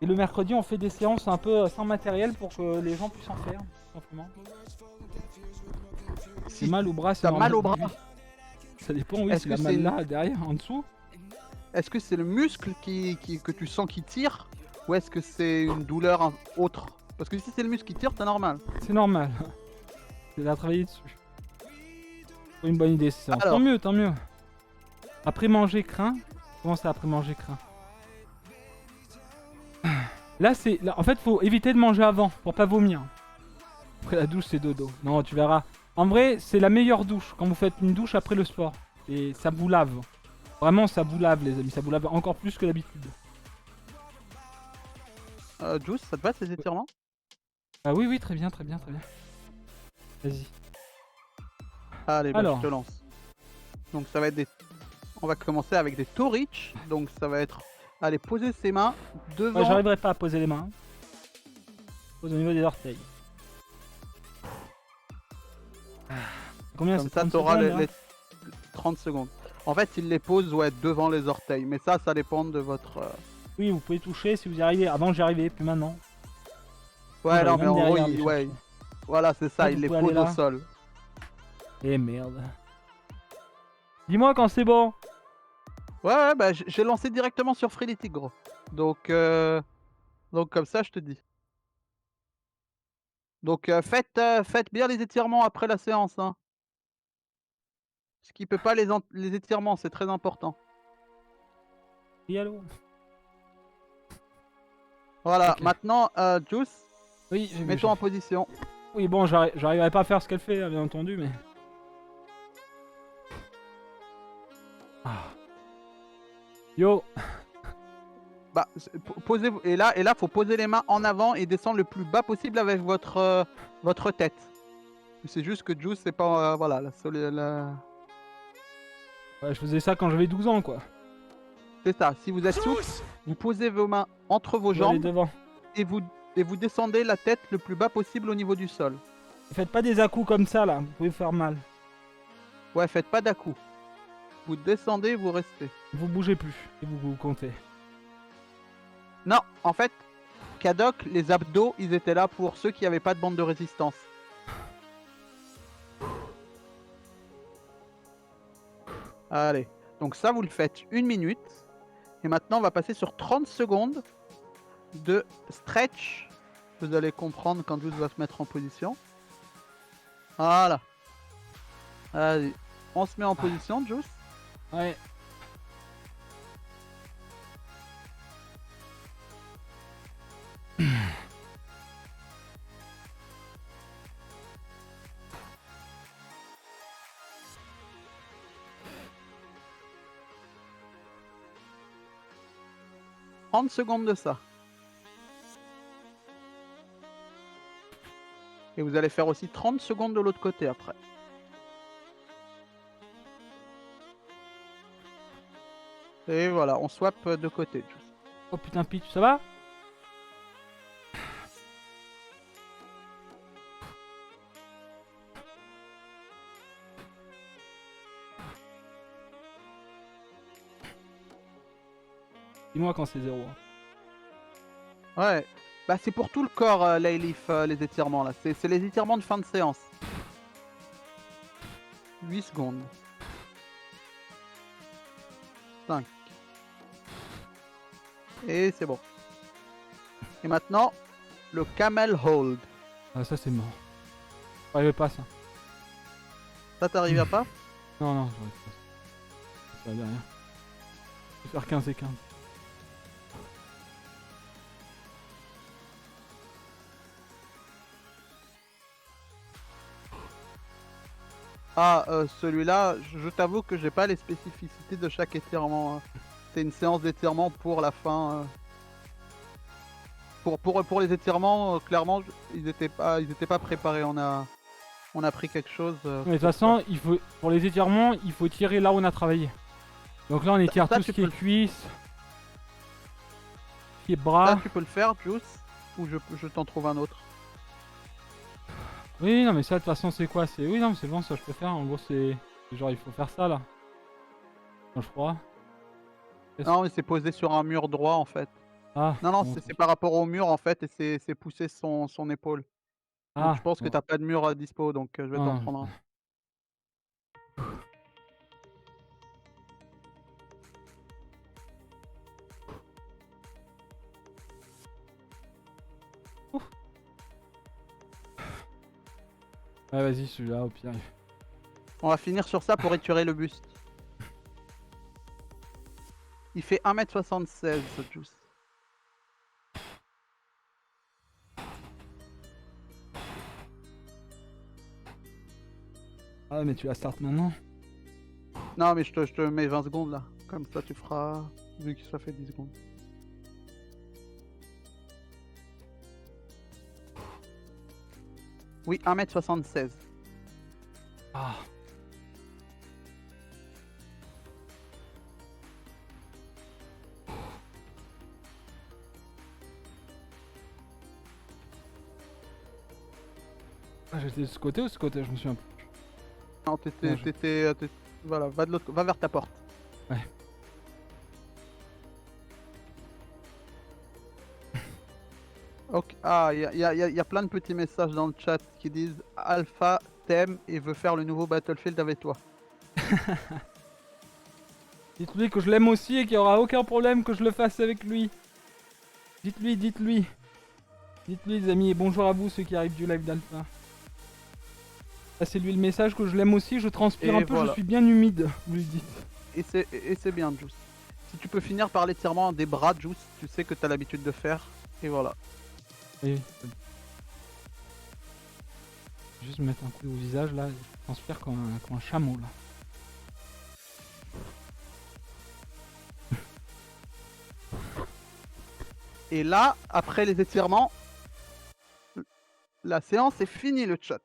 Et le mercredi, on fait des séances un peu sans matériel pour que les gens puissent en faire, tout simplement. C'est mal au bras, c'est T'as mal au bras. Ça dépend, oui, c'est la mal là, derrière, en dessous. Est-ce que c'est le muscle que tu sens qui tire ou est-ce que c'est une douleur autre? Parce que si c'est le muscle qui tire, c'est normal. C'est normal. C'est à travailler dessus. C'est une bonne idée, c'est ça. Tant mieux, tant mieux. Après manger crin. Comment ça, après manger crin? Là, en fait, faut éviter de manger avant pour pas vomir. Après la douche, c'est dodo. Non, tu verras. En vrai, c'est la meilleure douche quand vous faites une douche après le sport. Et ça vous lave. Vraiment, ça vous lave, les amis. Ça vous lave encore plus que d'habitude. Juice, ça te va ces étirements? Ah oui, oui, très bien, très bien, très bien. Vas-y. Allez, bah, je te lance. Donc ça va être des... On va commencer avec des toe reach. Donc ça va être... Allez, poser ses mains devant... Ouais, j'arriverai pas à poser les mains. Pose au niveau des orteils. Combien Comme ça, t'auras les 30 secondes. En fait, il les pose ouais, devant les orteils. Mais ça dépend de votre... Oui, vous pouvez toucher si vous y arrivez. Avant, j'y arrivais, plus maintenant. Ouais, non, mais en gros, ouais. Voilà, c'est ça, il les pose au sol. Eh merde. Dis-moi quand c'est bon. Ouais, bah j'ai lancé directement sur Freeletics, gros. Donc comme ça, je te dis. Donc faites bien les étirements après la séance. Hein. Skipez pas les étirements, c'est très important. Oui, allô. Voilà, maintenant, Juice, oui, mets-toi en position. Oui, bon, j'arriverai pas à faire ce qu'elle fait, bien entendu, mais... Ah. Yo. Bah, posez et là, faut poser les mains en avant et descendre le plus bas possible avec votre tête. C'est juste que Juice, c'est pas... voilà, Ouais, je faisais ça quand j'avais 12 ans, quoi. C'est ça, si vous êtes souple, vous posez vos mains entre vos jambes devant. Et vous descendez la tête le plus bas possible au niveau du sol. Faites pas des à-coups comme ça, là, vous pouvez vous faire mal. Ouais, faites pas d'à-coups. Vous descendez, vous restez. Vous bougez plus, et vous comptez. Non, en fait, Kadok, les abdos, ils étaient là pour ceux qui n'avaient pas de bande de résistance. Allez, donc ça vous le faites 1 minute. Et maintenant on va passer sur 30 secondes de stretch. Vous allez comprendre quand Juice va se mettre en position. Voilà. Allez, on se met en position, Juice. Ouais. « 30 secondes de ça. Et vous allez faire aussi 30 secondes de l'autre côté après. Et voilà, on swap de côté. Juice. Oh putain, Peach, ça va? Dis-moi quand c'est 0. Ouais. Bah c'est pour tout le corps, Layleaf, les étirements là. C'est les étirements de fin de séance. 8 secondes. 5. Et c'est bon. Et maintenant, le Camel Hold. Ah, ça c'est mort. J'arrivais pas ça. Ça t'arrive pas? Non, non, j'arrive pas. Ça va rien. Je vais faire 15 et 15. Ah, celui-là, je t'avoue que j'ai pas les spécificités de chaque étirement. Hein. C'est une séance d'étirement pour la fin. Pour les étirements, clairement, ils étaient pas préparés. On a pris quelque chose. Mais de toute façon, il faut, pour les étirements, il faut tirer là où on a travaillé. Donc là, on étire Ça, tout ce qui est cuisses, qui est bras. Ça, tu peux le faire, Juice, ou je t'en trouve un autre. Oui, non, mais ça, de toute façon, c'est quoi? C'est oui, non, c'est bon, ça je peux faire. En gros, c'est genre, il faut faire ça là. Non, je crois. Non, mais c'est posé sur un mur droit en fait. Ah. Non, non, bon, c'est par rapport au mur en fait, et c'est pousser son épaule. Donc Ah. je pense que Bon. t'as pas de mur à dispo, donc je vais t'en Ah, prendre un. ouf. Ouais, vas-y, celui-là, au pire. On va finir sur ça pour étirer le buste. Il fait 1m76 ce Juice. Ah, mais tu la start maintenant? Non, mais je te mets 20 secondes là. Comme ça tu feras, vu que ça fait 10 secondes. Oui, 1m76. Ah. Ah, j'étais de ce côté ou de ce côté? Je me souviens plus. Non, voilà, va vers ta porte. Ouais. Ok. Ah, il y a plein de petits messages dans le chat qui disent Alpha t'aime et veut faire le nouveau Battlefield avec toi. Dites-lui que je l'aime aussi et qu'il n'y aura aucun problème que je le fasse avec lui. Dites-lui, dites-lui. Dites-lui les amis, et bonjour à vous ceux qui arrivent du live d'Alpha. Passez-lui le message que je l'aime aussi, je transpire Et un peu, voilà. je suis bien humide, vous lui dites. Et c'est bien, Juice. Si tu peux finir par l'étirement des bras, Juice, tu sais que t'as l'habitude de faire. Et voilà. Oui. Juste me mettre un coup au visage là, je transpire comme un chameau là. Et là, après les étirements, la séance est finie, le chat.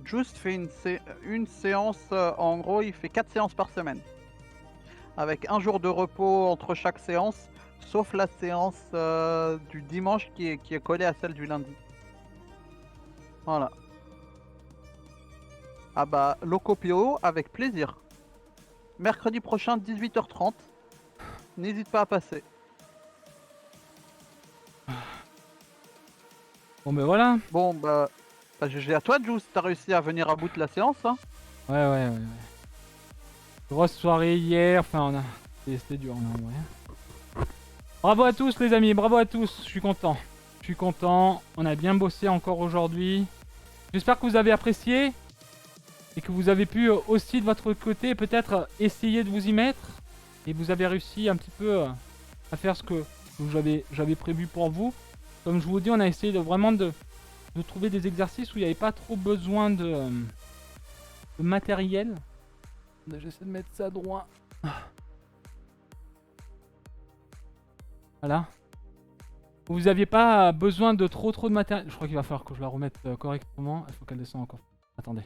Juice fait une séance, en gros, il fait 4 séances par semaine. Avec un jour de repos entre chaque séance, sauf la séance du dimanche qui est collée à celle du lundi. Voilà. Ah bah, Locopio, avec plaisir. Mercredi prochain, 18h30. N'hésite pas à passer. Bon ben voilà. Bon bah GG à toi, Juice, t'as réussi à venir à bout de la séance, hein. Ouais. Grosse soirée hier, enfin on a... C'était dur en vrai. Bravo à tous les amis, bravo à tous, je suis content. Je suis content, on a bien bossé encore aujourd'hui. J'espère que vous avez apprécié. Et que vous avez pu aussi de votre côté peut-être essayer de vous y mettre. et vous avez réussi un petit peu à faire ce que j'avais prévu pour vous. Comme je vous dis, on a essayé vraiment de trouver des exercices où il n'y avait pas trop besoin de matériel. J'essaie de mettre ça droit. Voilà. Vous n'aviez pas besoin de trop de matériel. Je crois qu'il va falloir que je la remette correctement. Il faut qu'elle descende encore. Attendez.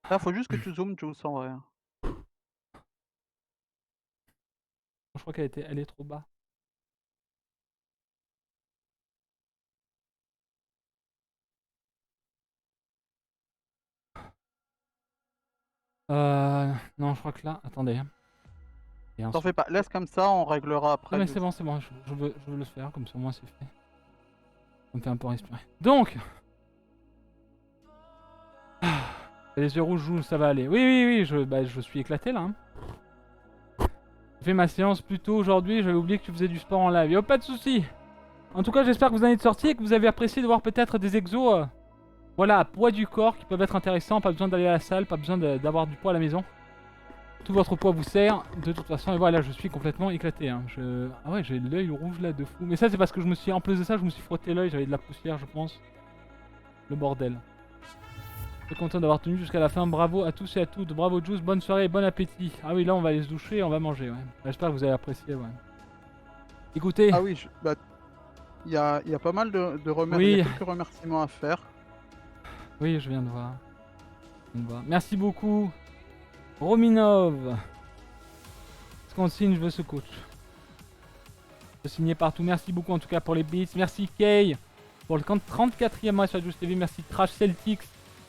Là, faut juste que tu zoomes, Jules, en vrai. Je crois elle est trop bas. Non, je crois que là... Attendez. T'en fais pas, laisse comme ça, on réglera après. Non mais c'est bon, je veux le faire, comme ça au moins c'est fait. Ça me fait un peu respirer. Donc les yeux rouges jouent, ça va aller. Oui, je suis éclaté là. Hein. J'ai fait ma séance plus tôt aujourd'hui, j'avais oublié que tu faisais du sport en live. Yo, pas de soucis. En tout cas, j'espère que vous en êtes sortis et que vous avez apprécié de voir peut-être des exos voilà, à poids du corps qui peuvent être intéressants. Pas besoin d'aller à la salle, pas besoin d'avoir du poids à la maison. Tout votre poids vous sert, de toute façon, et voilà, je suis complètement éclaté. Hein. Ah ouais, j'ai l'œil rouge là de fou. Mais ça, c'est parce que je me suis, en plus de ça, je me suis frotté l'œil, j'avais de la poussière, je pense. Le bordel. Je suis content d'avoir tenu jusqu'à la fin. Bravo à tous et à toutes. Bravo Juice, bonne soirée et bon appétit. Ah oui, là, on va aller se doucher et on va manger, ouais. J'espère que vous avez apprécié, ouais. Écoutez. Ah oui, il y a pas mal de remerciements, il y a quelques remerciements à faire. Oui, je viens de voir. Merci beaucoup. Rominov. Est-ce qu'on signe, je veux ce coach. Je signer partout. Merci beaucoup en tout cas pour les beats. Merci Kay pour le 34e mois sur Juice TV. Merci Trash Celtics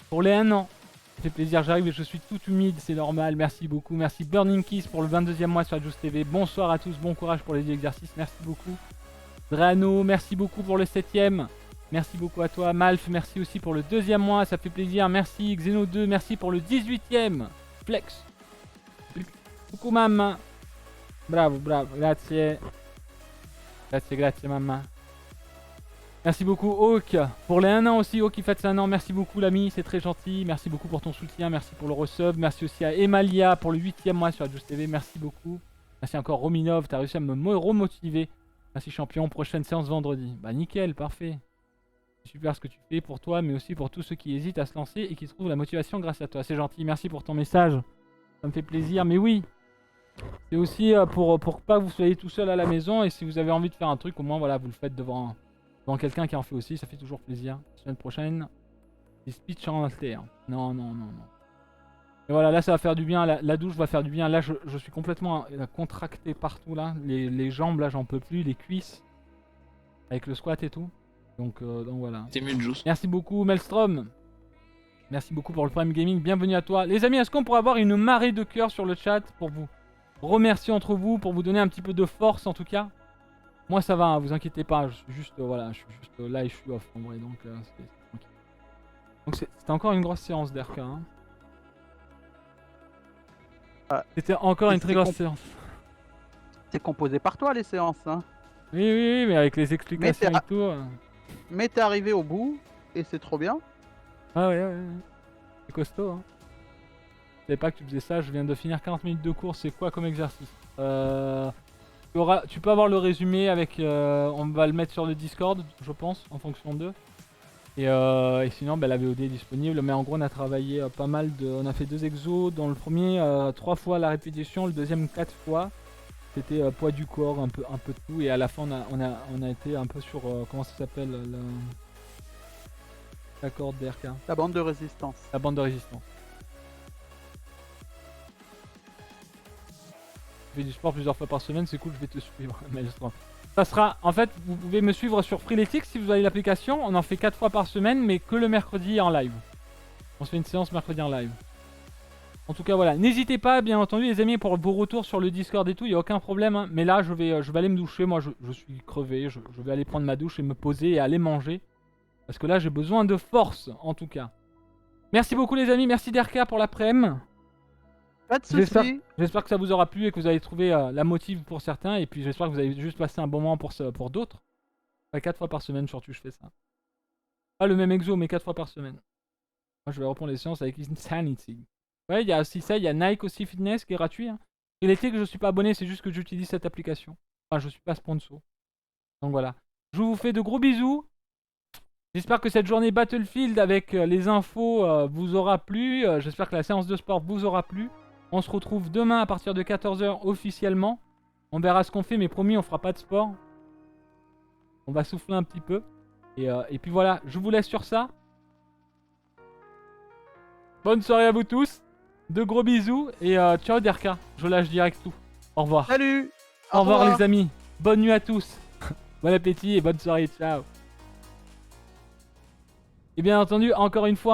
pour les 1 an. Ça fait plaisir, j'arrive et je suis tout humide, c'est normal. Merci beaucoup. Merci Burning Kiss pour le 22e mois sur Juice TV. Bonsoir à tous, bon courage pour les exercices. Merci beaucoup. Drano, merci beaucoup pour le 7e. Merci beaucoup à toi. Malf, merci aussi pour le 2e mois, ça fait plaisir. Merci Xeno2, merci pour le 18e. Flex. Coucou maman. Bravo, grazie. Grazie maman. Merci beaucoup Hawk. Pour les 1 an aussi, Hawk qui fête ses 1 an. Merci beaucoup l'ami, c'est très gentil. Merci beaucoup pour ton soutien, merci pour le resub. Merci aussi à Emalia pour le 8e mois sur Juice TV. Merci beaucoup. Merci encore Rominov, t'as réussi à me remotiver. Merci champion, prochaine séance vendredi. Bah nickel, parfait. C'est super ce que tu fais pour toi, mais aussi pour tous ceux qui hésitent à se lancer et qui trouvent la motivation grâce à toi. C'est gentil, merci pour ton message. Ça me fait plaisir, mais oui. C'est aussi pour pas que vous soyez tout seul à la maison. Et si vous avez envie de faire un truc, au moins voilà, vous le faites devant quelqu'un qui en fait aussi. Ça fait toujours plaisir. La semaine prochaine, des speeches en alter. Non. Et voilà, là ça va faire du bien. La douche va faire du bien. Là je suis complètement contracté partout là. Les jambes là j'en peux plus. Les cuisses. Avec le squat et tout. Donc voilà. Merci beaucoup Maelstrom. Merci beaucoup pour le Prime Gaming. Bienvenue à toi. Les amis, est-ce qu'on pourrait avoir une marée de cœur sur le chat pour vous remercier entre vous, pour vous donner un petit peu de force en tout cas. Moi ça va, hein, vous inquiétez pas. Je suis juste voilà, je suis juste là et je suis off en vrai. Donc c'est tranquille. Donc c'était encore une grosse séance d'RK. Hein. C'était encore une très grosse séance. C'est composé par toi les séances. Hein. Oui, mais avec les explications et tout. Mais t'es arrivé au bout et c'est trop bien. Ah ouais. C'est costaud. Hein. Je savais pas que tu faisais ça. Je viens de finir 40 minutes de course. C'est quoi comme exercice tu peux avoir le résumé avec. On va le mettre sur le Discord, je pense, en fonction d'eux. Et sinon, la VOD est disponible. Mais en gros, on a travaillé pas mal de. On a fait 2 exos. Dans le premier, 3 fois la répétition. Le deuxième, 4 fois. C'était poids du corps, un peu de tout. Et à la fin, on a été un peu sur. Comment ça s'appelle la corde d'RK. La bande de résistance. La bande de résistance. Je fais du sport plusieurs fois par semaine, c'est cool, je vais te suivre. Ça sera, en fait, vous pouvez me suivre sur Freeletics si vous avez l'application. On en fait 4 fois par semaine, mais que le mercredi en live. On se fait une séance mercredi en live. En tout cas, voilà. N'hésitez pas, bien entendu, les amis, pour vos retours sur le Discord et tout, il n'y a aucun problème. Hein. Mais là, je vais aller me doucher. Moi, je suis crevé. Je vais aller prendre ma douche et me poser et aller manger. Parce que là, j'ai besoin de force, en tout cas. Merci beaucoup, les amis. Merci DRK pour l'après-midi. Pas de soucis. J'espère que ça vous aura plu et que vous avez trouvé la motive pour certains. Et puis j'espère que vous avez juste passé un bon moment pour d'autres. 4 fois par semaine, surtout, je fais ça. Pas le même exo, mais 4 fois par semaine. Moi, je vais reprendre les séances avec Insanity. Ouais, il y a aussi ça, il y a Nike aussi Fitness qui est gratuit. Hein. Et l'été que je suis pas abonné, c'est juste que j'utilise cette application. Enfin, je suis pas sponsor. Donc voilà. Je vous fais de gros bisous. J'espère que cette journée Battlefield avec les infos vous aura plu. J'espère que la séance de sport vous aura plu. On se retrouve demain à partir de 14 h officiellement. On verra ce qu'on fait, mais promis, on fera pas de sport. On va souffler un petit peu. Et puis voilà, je vous laisse sur ça. Bonne soirée à vous tous. De gros bisous. Et ciao Derka. Je lâche direct tout. Au revoir. Salut. Au revoir les amis. Bonne nuit à tous. Bon appétit et bonne soirée. Ciao. Et bien entendu, encore une fois...